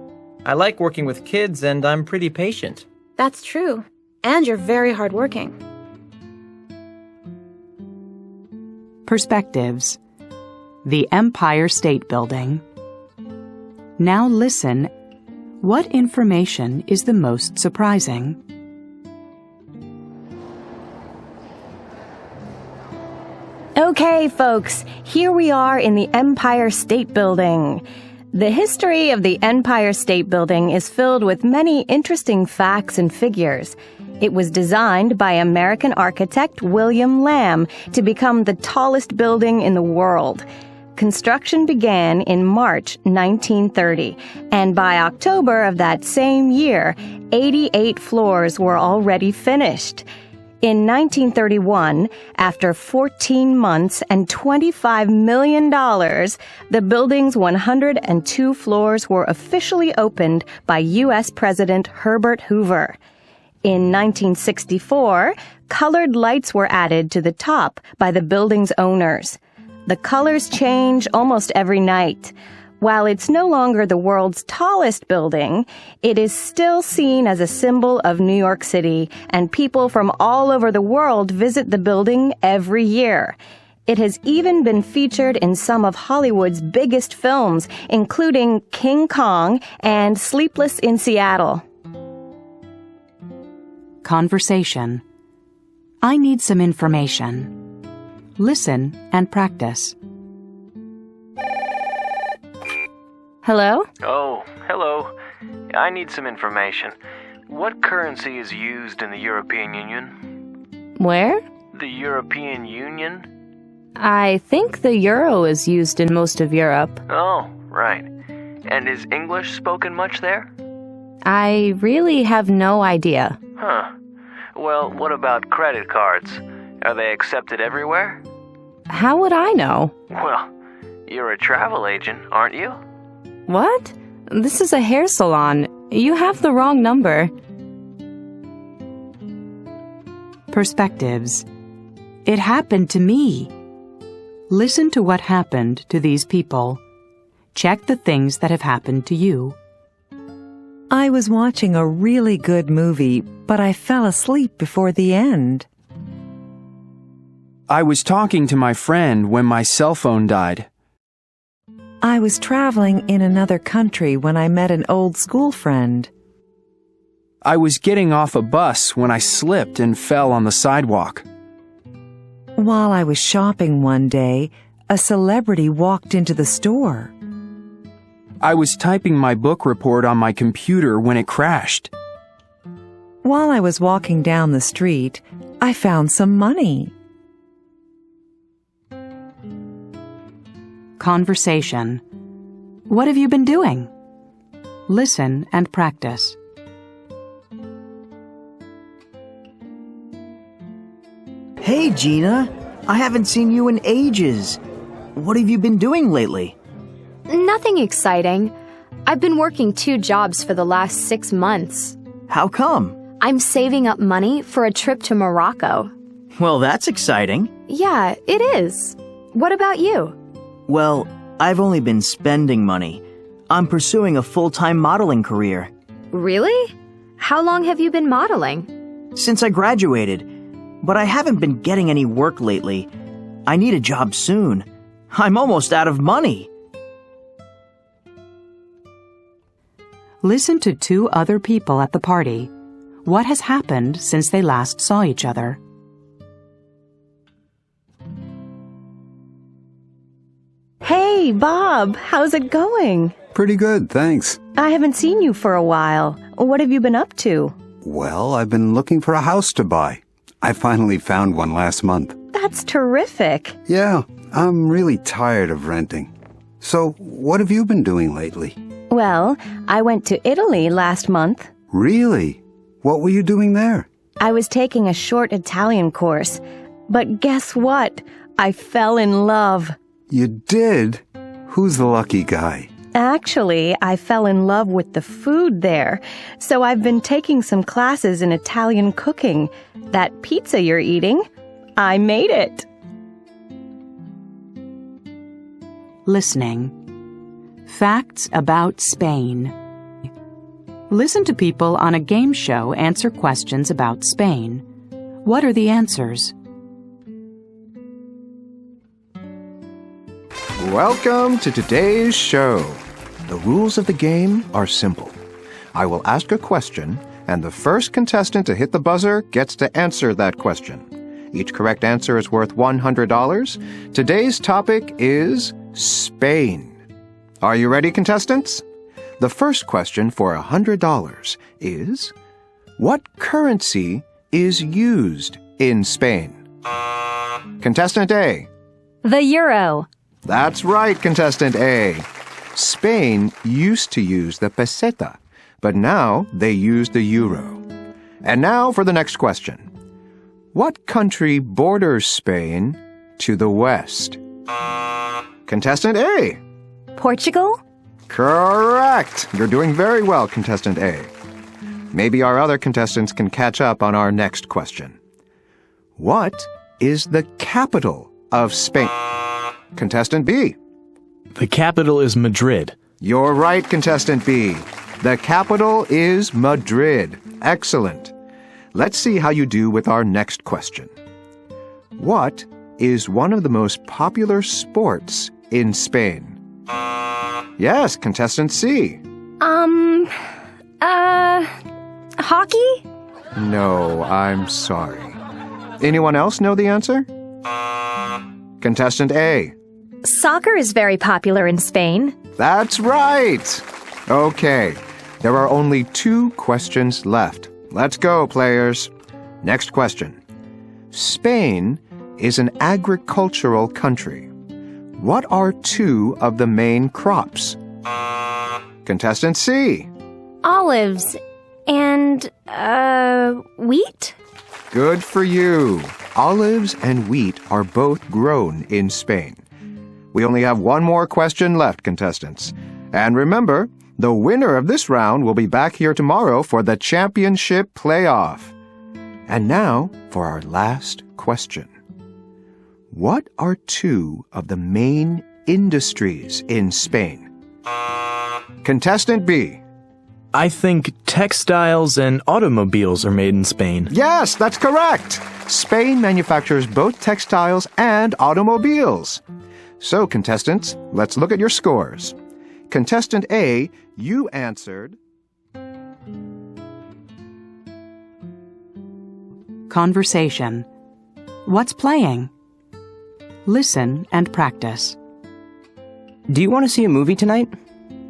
I like working with kids and I'm pretty patient. That's true. And you're very hardworking. Perspectives. The Empire State Building. Now listen. What information is the most surprising? Okay, folks, here we are in the Empire State Building. The history of the Empire State Building is filled with many interesting facts and figures. It was designed by American architect William Lamb to become the tallest building in the world. Construction began in March 1930, and by October of that same year, 88 floors were already finished. In 1931, after 14 months and $25 million, the building's 102 floors were officially opened by U.S. President Herbert Hoover. In 1964, colored lights were added to the top by the building's owners. The colors change almost every night. While it's no longer the world's tallest building, it is still seen as a symbol of New York City, and people from all over the world visit the building every year. It has even been featured in some of Hollywood's biggest films, including King Kong and Sleepless in Seattle. Conversation. I need some information. Listen and practice. Hello? Oh, hello. I need some information. What currency is used in the European Union? Where? The European Union? I think the euro is used in most of Europe. Oh, right. And is English spoken much there? I really have no idea. Huh. Well, what about credit cards? Are they accepted everywhere? How would I know? Well, you're a travel agent, aren't you? What? This is a hair salon. You have the wrong number. Perspectives. It happened to me. Listen to what happened to these people. Check the things that have happened to you. I was watching a really good movie, but I fell asleep before the end. I was talking to my friend when my cell phone died. I was traveling in another country when I met an old school friend. I was getting off a bus when I slipped and fell on the sidewalk. While I was shopping one day, a celebrity walked into the store. I was typing my book report on my computer when it crashed. While I was walking down the street, I found some money. Conversation. What have you been doing? Listen and practice. Hey, Gina. I haven't seen you in ages. What have you been doing lately? Nothing exciting. I've been working 2 jobs for the last 6 months. How come? I'm saving up money for a trip to Morocco. Well, that's exciting. Yeah, it is. What about you? Well, I've only been spending money. I'm pursuing a full-time modeling career. Really? How long have you been modeling? Since I graduated. But I haven't been getting any work lately. I need a job soon. I'm almost out of money. Listen to 2 other people at the party. What has happened since they last saw each other? Hey, Bob, how's it going? Pretty good, thanks. I haven't seen you for a while. What have you been up to? Well, I've been looking for a house to buy. I finally found one last month. That's terrific. Yeah, I'm really tired of renting. So, what have you been doing lately? Well, I went to Italy last month. Really? What were you doing there? I was taking a short Italian course. But guess what? I fell in love. You did? Who's the lucky guy? Actually, I fell in love with the food there. So I've been taking some classes in Italian cooking. That pizza you're eating, I made it. Listening. Facts about Spain. Listen to people on a game show answer questions about Spain. What are the answers? Welcome to today's show. The rules of the game are simple. I will ask a question, and the first contestant to hit the buzzer gets to answer that question. Each correct answer is worth $100. Today's topic is Spain. Are you ready, contestants? The first question for $100 is, what currency is used in Spain? Contestant A. The euro. That's right, contestant A. Spain used to use the peseta, but now they use the euro. And now for the next question. What country borders Spain to the west? Contestant A. Portugal? Correct. You're doing very well, contestant A. Maybe our other contestants can catch up on our next question. What is the capital of Spain? Contestant B. The capital is Madrid. You're right, contestant B. The capital is Madrid. Excellent. Let's see how you do with our next question. What is one of the most popular sports in Spain? Yes, contestant C. Hockey? No, I'm sorry. Anyone else know the answer? Contestant A. Soccer is very popular in Spain. That's right. Okay, there are only 2 questions left. Let's go, players. Next question. Spain is an agricultural country. What are two of the main crops? Contestant C. Olives and, wheat? Good for you. Olives and wheat are both grown in Spain. We only have one more question left, contestants. And remember, the winner of this round will be back here tomorrow for the championship playoff. And now for our last question. What are two of the main industries in Spain? Contestant B. I think textiles and automobiles are made in Spain. Yes, that's correct. Spain manufactures both textiles and automobiles. So, contestants, let's look at your scores. Contestant A, you answered... Conversation. What's playing? Listen and practice. Do you want to see a movie tonight?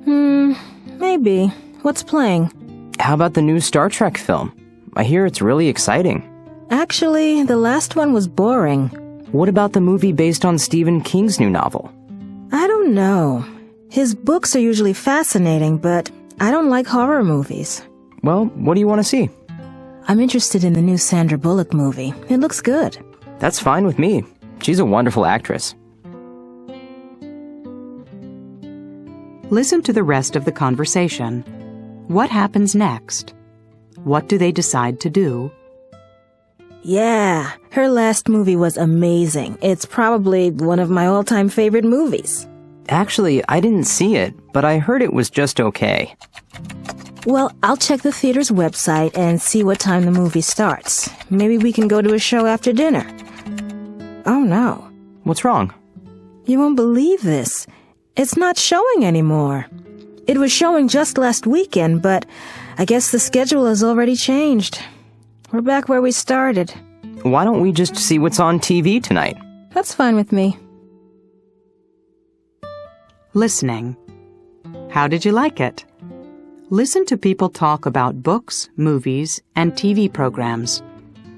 Maybe. What's playing? How about the new Star Trek film? I hear it's really exciting. Actually, the last one was boring. What about the movie based on Stephen King's new novel? I don't know. His books are usually fascinating, but I don't like horror movies. Well, what do you want to see? I'm interested in the new Sandra Bullock movie. It looks good. That's fine with me. She's a wonderful actress. Listen to the rest of the conversation. What happens next? What do they decide to do? Yeah, her last movie was amazing. It's probably one of my all-time favorite movies. Actually, I didn't see it, but I heard it was just okay. Well, I'll check the theater's website and see what time the movie starts. Maybe we can go to a show after dinner. Oh no. What's wrong? You won't believe this. It's not showing anymore. It was showing just last weekend, but I guess the schedule has already changed. We're back where we started. Why don't we just see what's on TV tonight? That's fine with me. Listening. How did you like it? Listen to people talk about books, movies, and TV programs.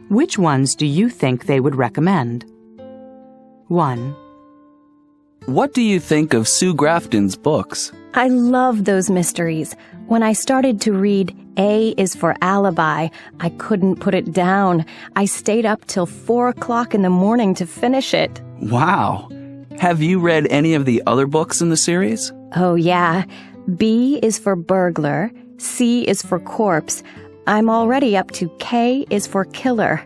Which ones do you think they would recommend? 1. What do you think of Sue Grafton's books? I love those mysteries. When I started to read A is for Alibi, I couldn't put it down. I stayed up till 4 o'clock in the morning to finish it. Wow. Have you read any of the other books in the series? Oh, yeah. B is for burglar. C is for corpse. I'm already up to K is for killer.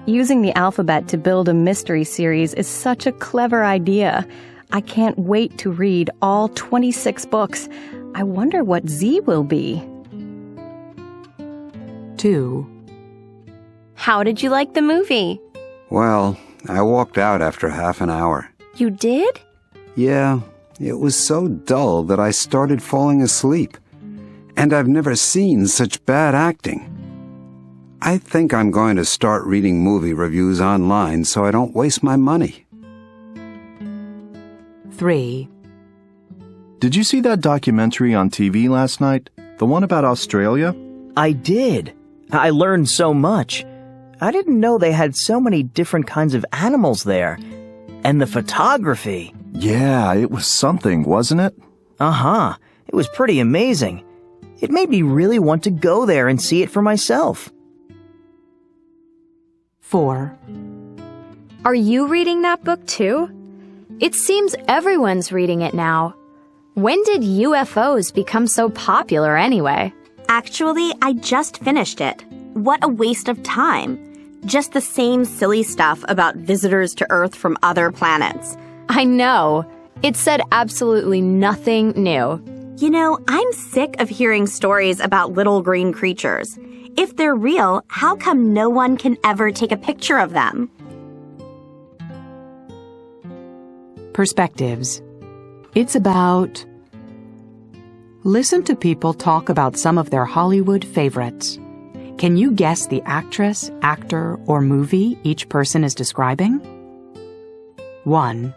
Using the alphabet to build a mystery series is such a clever idea. I can't wait to read all 26 books. I wonder what Z will be. 2. How did you like the movie? Well, I walked out after half an hour. You did? Yeah, it was so dull that I started falling asleep. And I've never seen such bad acting. I think I'm going to start reading movie reviews online so I don't waste my money. 3. Did you see that documentary on TV last night? The one about Australia? I did. I learned so much. I didn't know they had so many different kinds of animals there. And the photography. Yeah, it was something, wasn't it? Uh-huh. It was pretty amazing. It made me really want to go there and see it for myself. 4. Are you reading that book too? It seems everyone's reading it now. When did UFOs become so popular anyway? Actually, I just finished it. What a waste of time. Just the same silly stuff about visitors to Earth from other planets. I know. It said absolutely nothing new. You know, I'm sick of hearing stories about little green creatures. If they're real, how come no one can ever take a picture of them? Perspectives. It's about... Listen to people talk about some of their Hollywood favorites. Can you guess the actress, actor, or movie each person is describing? 1.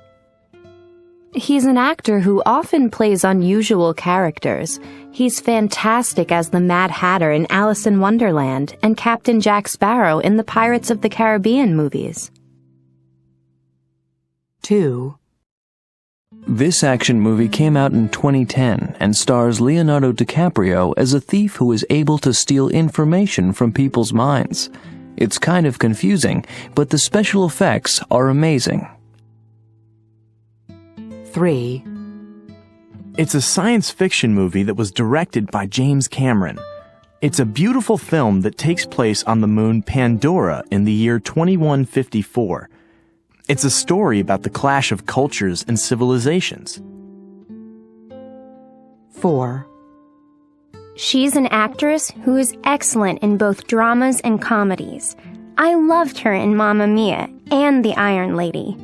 He's an actor who often plays unusual characters. He's fantastic as the Mad Hatter in Alice in Wonderland and Captain Jack Sparrow in the Pirates of the Caribbean movies. 2. This action movie came out in 2010 and stars Leonardo DiCaprio as a thief who is able to steal information from people's minds. It's kind of confusing, but the special effects are amazing. 3. It's a science fiction movie that was directed by James Cameron. It's a beautiful film that takes place on the moon Pandora in the year 2154. It's a story about the clash of cultures and civilizations. 4. She's an actress who is excellent in both dramas and comedies. I loved her in Mamma Mia and The Iron Lady.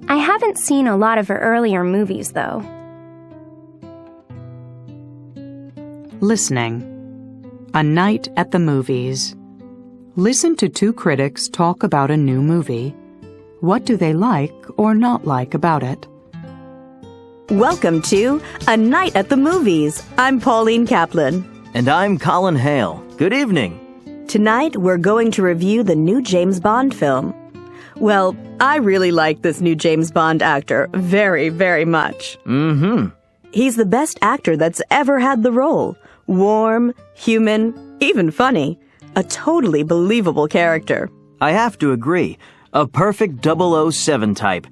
I haven't seen a lot of her earlier movies, though. Listening. A night at the movies. Listen to 2 critics talk about a new movie. What do they like or not like about it? Welcome to A Night at the Movies. I'm Pauline Kaplan. And I'm Colin Hale. Good evening. Tonight, we're going to review the new James Bond film. Well, I really like this new James Bond actor very, very much. Mm-hmm. He's the best actor that's ever had the role. Warm, human, even funny. A totally believable character. I have to agree. A perfect 007 type.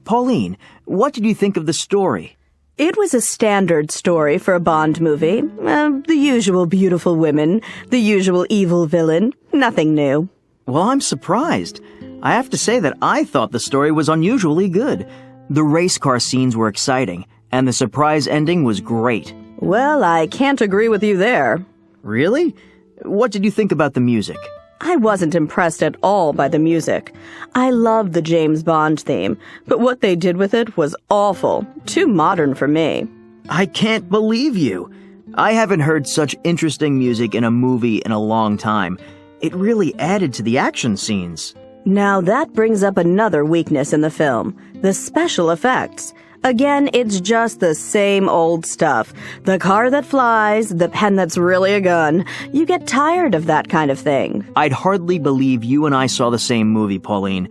Pauline, what did you think of the story? It was a standard story for a Bond movie. The usual beautiful women, the usual evil villain, nothing new. Well, I'm surprised. I have to say that I thought the story was unusually good. The race car scenes were exciting, and the surprise ending was great. Well, I can't agree with you there. Really? What did you think about the music? I wasn't impressed at all by the music. I love the James Bond theme, but what they did with it was awful. Too modern for me. I can't believe you. I haven't heard such interesting music in a movie in a long time. It really added to the action scenes. Now that brings up another weakness in the film, the special effects. Again, it's just the same old stuff. The car that flies, the pen that's really a gun. You get tired of that kind of thing. I'd hardly believe you and I saw the same movie, Pauline.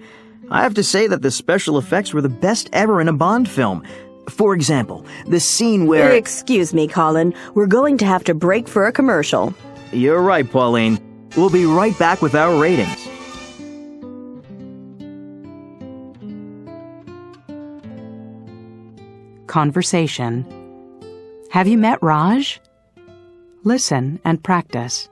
I have to say that the special effects were the best ever in a Bond film. For example, the scene where... Excuse me, Colin. We're going to have to break for a commercial. You're right, Pauline. We'll be right back with our ratings. Conversation. Have you met Raj? Listen and practice.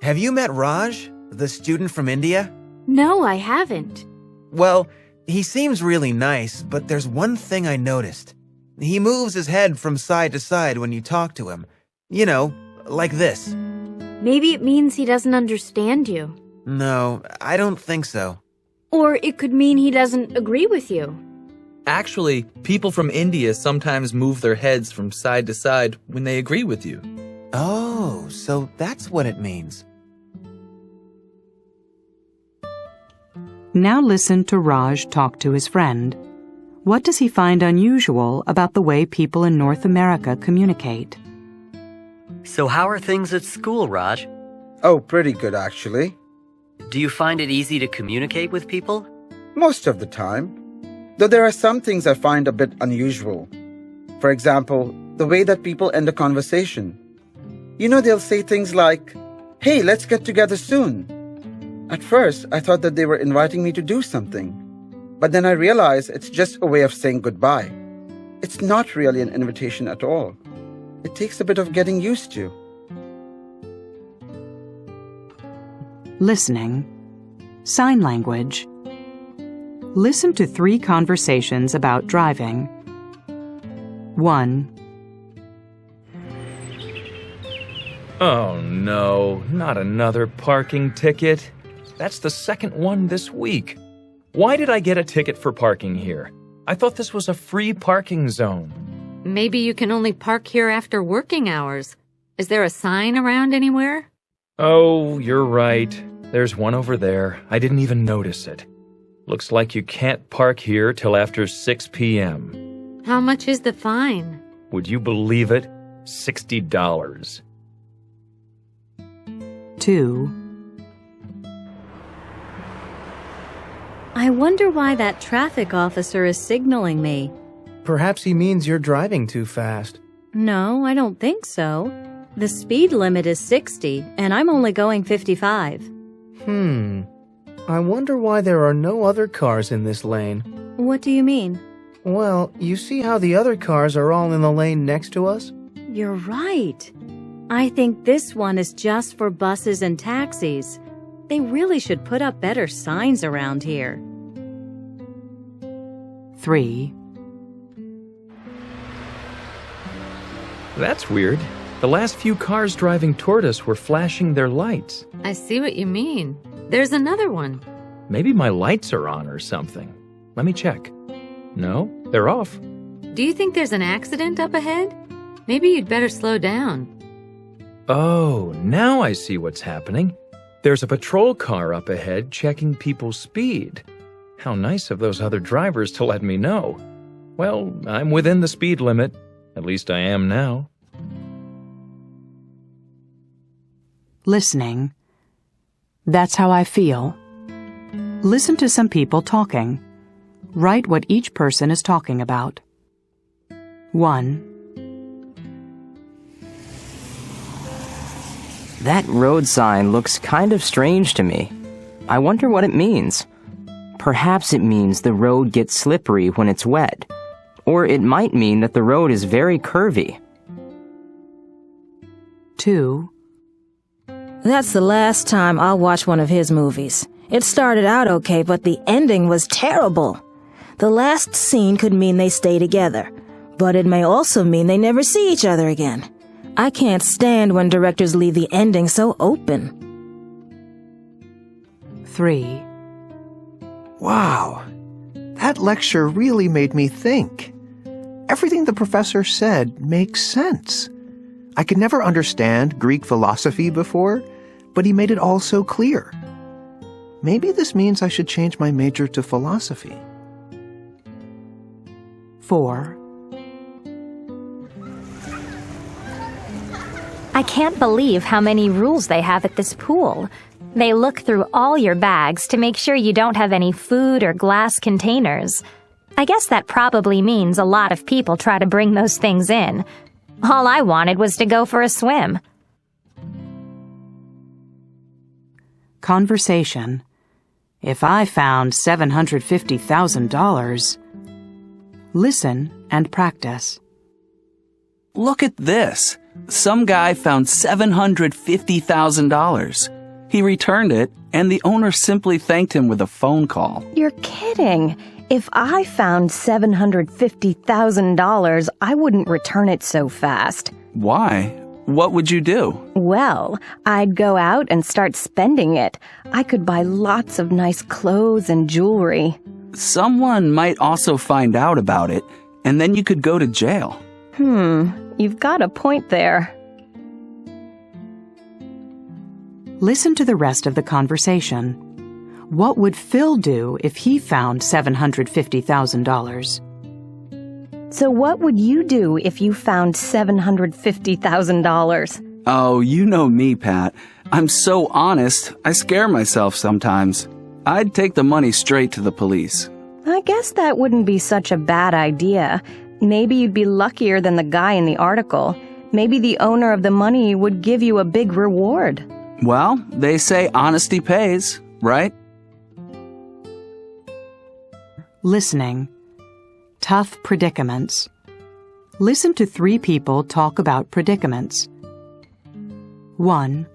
Have you met Raj, the student from India? No, I haven't. Well, he seems really nice, but there's one thing I noticed. He moves his head from side to side when you talk to him. You know, like this. Maybe it means he doesn't understand you. No, I don't think so. Or it could mean he doesn't agree with you. Actually, people from India sometimes move their heads from side to side when they agree with you. Oh, so that's what it means. Now listen to Raj talk to his friend. What does he find unusual about the way people in North America communicate? So how are things at school, Raj? Oh, pretty good, actually. Do you find it easy to communicate with people? Most of the time. Though there are some things I find a bit unusual. For example, the way that people end a conversation. You know, they'll say things like, "Hey, let's get together soon." At first, I thought that they were inviting me to do something. But then I realized it's just a way of saying goodbye. It's not really an invitation at all. It takes a bit of getting used to. Listening. Sign language. Listen to 3 conversations about driving. 1. Oh no, not another parking ticket. That's the second one this week. Why did I get a ticket for parking here? I thought this was a free parking zone. Maybe you can only park here after working hours. Is there a sign around anywhere? Oh, you're right. There's one over there. I didn't even notice it. Looks like you can't park here till after 6 p.m. How much is the fine? Would you believe it? $60. 2. I wonder why that traffic officer is signaling me. Perhaps he means you're driving too fast. No, I don't think so. The speed limit is 60, and I'm only going 55. I wonder why there are no other cars in this lane. What do you mean? Well, you see how the other cars are all in the lane next to us? You're right. I think this one is just for buses and taxis. They really should put up better signs around here. 3. That's weird. The last few cars driving toward us were flashing their lights. I see what you mean. There's another one. Maybe my lights are on or something. Let me check. No, they're off. Do you think there's an accident up ahead? Maybe you'd better slow down. Oh, now I see what's happening. There's a patrol car up ahead checking people's speed. How nice of those other drivers to let me know. Well, I'm within the speed limit. At least I am now. Listening. That's how I feel. Listen to some people talking. Write what each person is talking about. 1. That road sign looks kind of strange to me. I wonder what it means. Perhaps it means the road gets slippery when it's wet. Or it might mean that the road is very curvy. 2. That's the last time I'll watch one of his movies. It started out okay, but the ending was terrible. The last scene could mean they stay together, but it may also mean they never see each other again. I can't stand when directors leave the ending so open. 3. Wow, that lecture really made me think. Everything the professor said makes sense. I could never understand Greek philosophy before, but he made it all so clear. Maybe this means I should change my major to philosophy. 4. I can't believe how many rules they have at this pool. They look through all your bags to make sure you don't have any food or glass containers. I guess that probably means a lot of people try to bring those things in. All I wanted was to go for a swim. Conversation. If I found $750,000. Listen and practice. Look at this. Some guy found $750,000. He returned it, and the owner simply thanked him with a phone call. You're kidding. If I found $750,000, I wouldn't return it so fast. Why? What would you do? Well, I'd go out and start spending it. I could buy lots of nice clothes and jewelry. Someone might also find out about it, and then you could go to jail. You've got a point there. Listen to the rest of the conversation. What would Phil do if he found $750,000? So what would you do if you found $750,000? Oh, you know me, Pat. I'm so honest, I scare myself sometimes. I'd take the money straight to the police. I guess that wouldn't be such a bad idea. Maybe you'd be luckier than the guy in the article. Maybe the owner of the money would give you a big reward. Well, they say honesty pays, right? Listening. Tough predicaments. Listen to 3 people talk about predicaments. 1.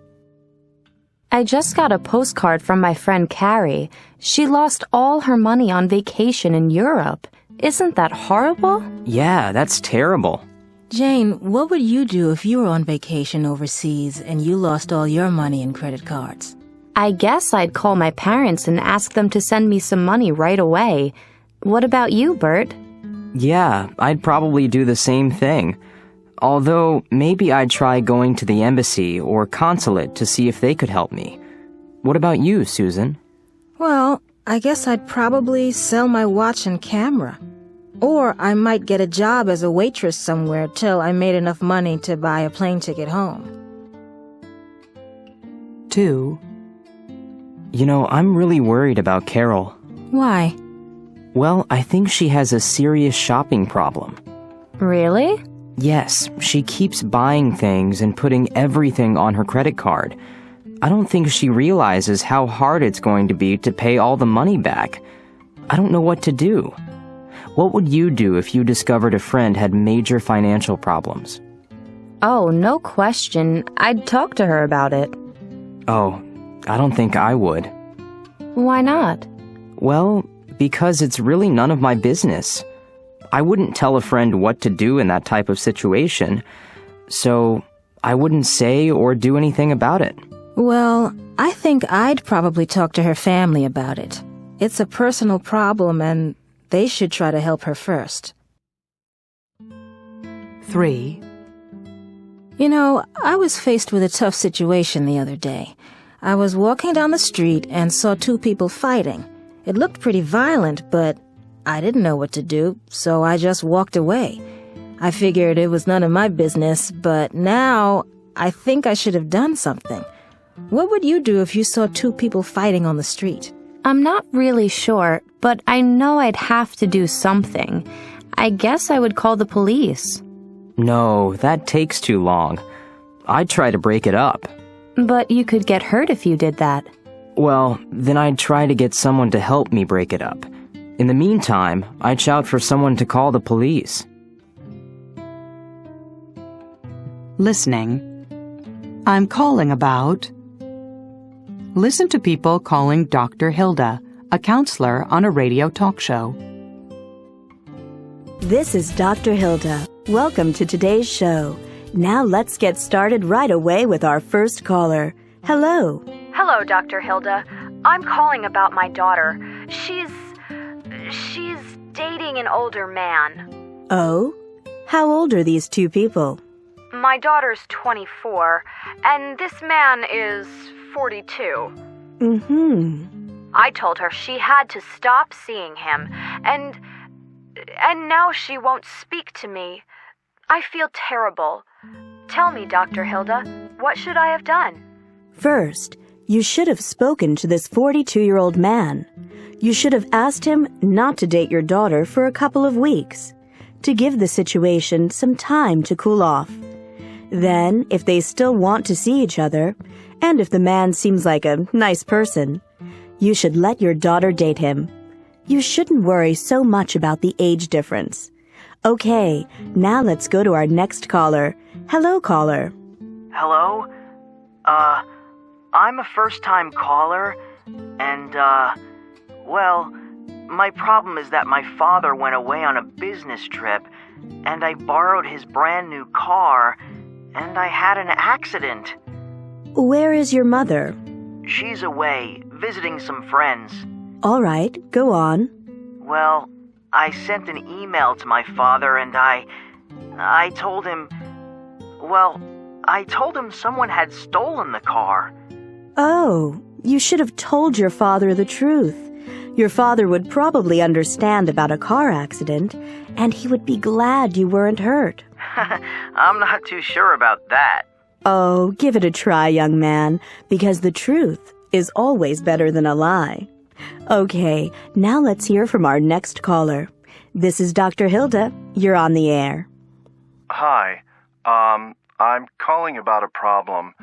I just got a postcard from my friend Carrie. She lost all her money on vacation in Europe. Isn't that horrible? Yeah, that's terrible. Jane, what would you do if you were on vacation overseas and you lost all your money in credit cards? I guess I'd call my parents and ask them to send me some money right away. What about you, Bert? Yeah, I'd probably do the same thing. Although, maybe I'd try going to the embassy or consulate to see if they could help me. What about you, Susan? Well, I guess I'd probably sell my watch and camera. Or I might get a job as a waitress somewhere till I made enough money to buy a plane ticket home. 2. You know, I'm really worried about Carol. Why? Well, I think she has a serious shopping problem. Really? Yes, she keeps buying things and putting everything on her credit card. I don't think she realizes how hard it's going to be to pay all the money back. I don't know what to do. What would you do if you discovered a friend had major financial problems? Oh, no question. I'd talk to her about it. Oh, I don't think I would. Why not? Well, because it's really none of my business. I wouldn't tell a friend what to do in that type of situation, so I wouldn't say or do anything about it. Well, I think I'd probably talk to her family about it. It's a personal problem and they should try to help her first. 3. You know, I was faced with a tough situation the other day. I was walking down the street and saw two people fighting. It looked pretty violent, but I didn't know what to do, so I just walked away. I figured it was none of my business, but now I think I should have done something. What would you do if you saw two people fighting on the street? I'm not really sure, but I know I'd have to do something. I guess I would call the police. No, that takes too long. I'd try to break it up. But you could get hurt if you did that. Well, then I'd try to get someone to help me break it up. In the meantime, I'd shout for someone to call the police. Listening. I'm calling about. Listen to people calling Dr. Hilda, a counselor on a radio talk show. This is Dr. Hilda. Welcome to today's show. Now let's get started right away with our first caller. Hello. Hello, Dr. Hilda. I'm calling about my daughter. She's dating an older man. Oh? How old are these two people? My daughter's 24, and this man is 42. I told her she had to stop seeing him, and now she won't speak to me. I feel terrible. Tell me, Dr. Hilda, what should I have done? First, you should have spoken to this 42-year-old man. You should have asked him not to date your daughter for a couple of weeks, to give the situation some time to cool off. Then, if they still want to see each other, and if the man seems like a nice person, you should let your daughter date him. You shouldn't worry so much about the age difference. Okay, now let's go to our next caller. Hello, caller. Hello? I'm a first-time caller, and, well, my problem is that my father went away on a business trip, and I borrowed his brand-new car, and I had an accident. Where is your mother? She's away, visiting some friends. All right, go on. Well, I sent an email to my father, and I told him, I told him someone had stolen the car. Oh, you should have told your father the truth. Your father would probably understand about a car accident, and he would be glad you weren't hurt. I'm not too sure about that. Oh, give it a try, young man, because the truth is always better than a lie. Okay, now let's hear from our next caller. This is Dr. Hilda. You're on the air. Hi. I'm calling about a problem.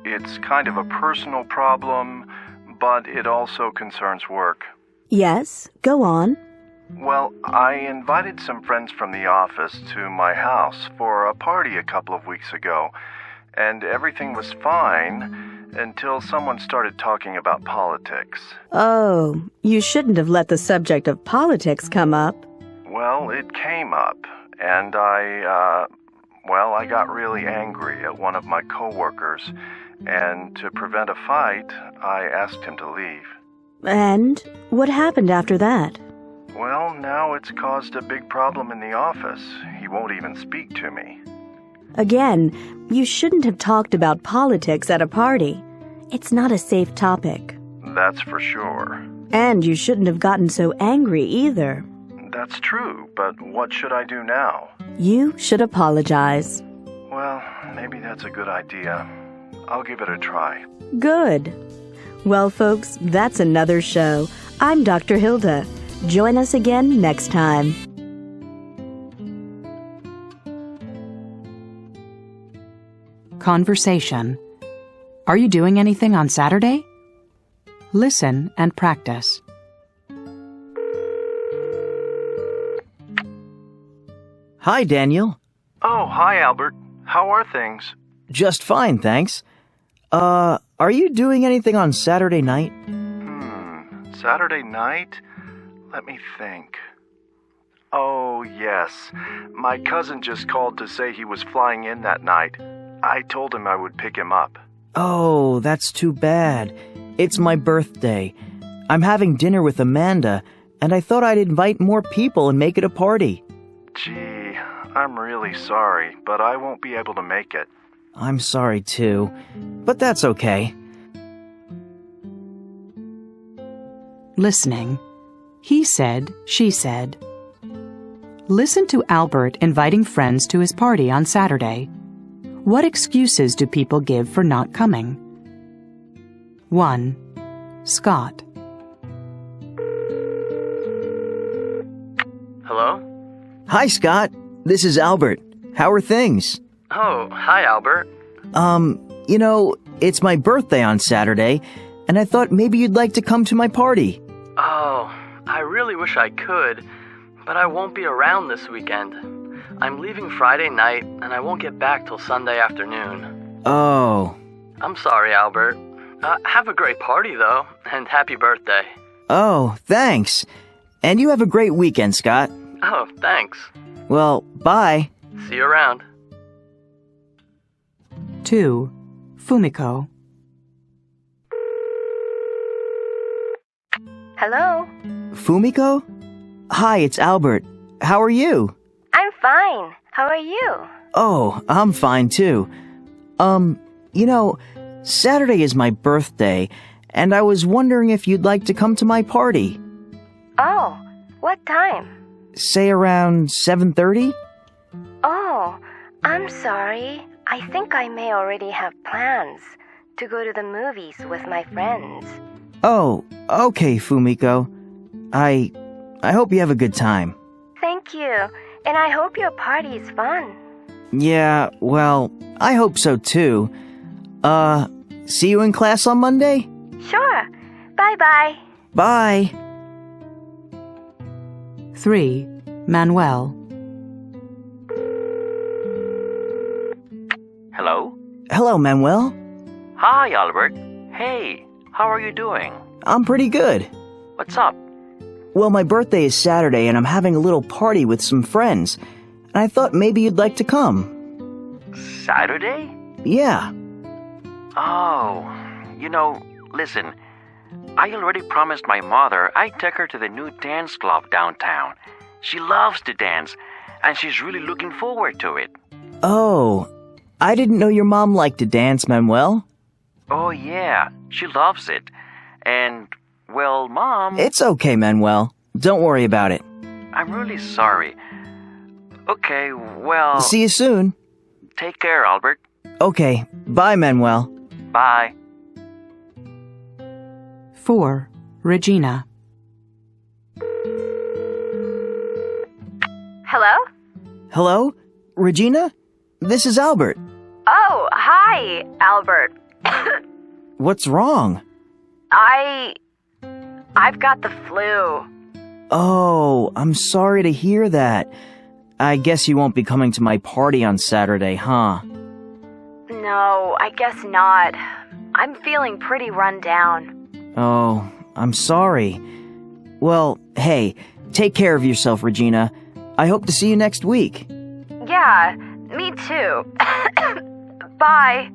It's kind of a personal problem, but it also concerns work. Yes, go on. Well, I invited some friends from the office to my house for a party a couple of weeks ago, and everything was fine until someone started talking about politics. Oh, you shouldn't have let the subject of politics come up. Well, it came up, and I got really angry at one of my coworkers, and to prevent a fight, I asked him to leave. And what happened after that? Well, now it's caused a big problem in the office. He won't even speak to me. Again, you shouldn't have talked about politics at a party. It's not a safe topic. That's for sure. And you shouldn't have gotten so angry either. That's true, but what should I do now? You should apologize. Well, maybe that's a good idea. I'll give it a try. Good. Well, folks, that's another show. I'm Dr. Hilda. Join us again next time. Conversation. Are you doing anything on Saturday? Listen and practice. Hi, Daniel. Oh, hi, Albert. How are things? Just fine, thanks. Are you doing anything on Saturday night? Saturday night? Let me think. Oh, yes. My cousin just called to say he was flying in that night. I told him I would pick him up. Oh, that's too bad. It's my birthday. I'm having dinner with Amanda, and I thought I'd invite more people and make it a party. Gee, I'm really sorry, but I won't be able to make it. I'm sorry, too, but that's okay. Listening. He said, she said. Listen to Albert inviting friends to his party on Saturday. What excuses do people give for not coming? 1. Scott. Hello? Hi, Scott. This is Albert. How are things? Oh, hi, Albert. It's my birthday on Saturday, and I thought maybe you'd like to come to my party. Oh, I really wish I could, but I won't be around this weekend. I'm leaving Friday night, and I won't get back till Sunday afternoon. Oh. I'm sorry, Albert. Have a great party, though, and happy birthday. Oh, thanks. And you have a great weekend, Scott. Oh, thanks. Well, bye. See you around. 2. Fumiko. Hello? Fumiko? Hi, it's Albert. How are you? I'm fine. How are you? Oh, I'm fine too. Saturday is my birthday, and I was wondering if you'd like to come to my party. Oh, what time? Say around 7:30? Oh, I'm sorry. I think I may already have plans to go to the movies with my friends. Oh, okay, Fumiko. I hope you have a good time. Thank you, and I hope your party is fun. Yeah, well, I hope so too. See you in class on Monday? Sure. Bye-bye. Bye. 3. Manuel. Hello? Hello, Manuel. Hi, Albert. Hey, how are you doing? I'm pretty good. What's up? Well, my birthday is Saturday, and I'm having a little party with some friends. And I thought maybe you'd like to come. Saturday? Yeah. Oh, listen. I already promised my mother I'd take her to the new dance club downtown. She loves to dance, and she's really looking forward to it. Oh, I didn't know your mom liked to dance, Manuel. Oh, yeah, she loves it. And, well, Mom... It's okay, Manuel. Don't worry about it. I'm really sorry. Okay, well... See you soon. Take care, Albert. Okay, bye, Manuel. Bye. 4. Regina. Hello? Hello? Regina? This is Albert. Oh, hi, Albert. What's wrong? I've got the flu. Oh, I'm sorry to hear that. I guess you won't be coming to my party on Saturday, huh? No, I guess not. I'm feeling pretty run down. Oh, I'm sorry. Well, hey, take care of yourself, Regina. I hope to see you next week. Yeah, me too. Bye.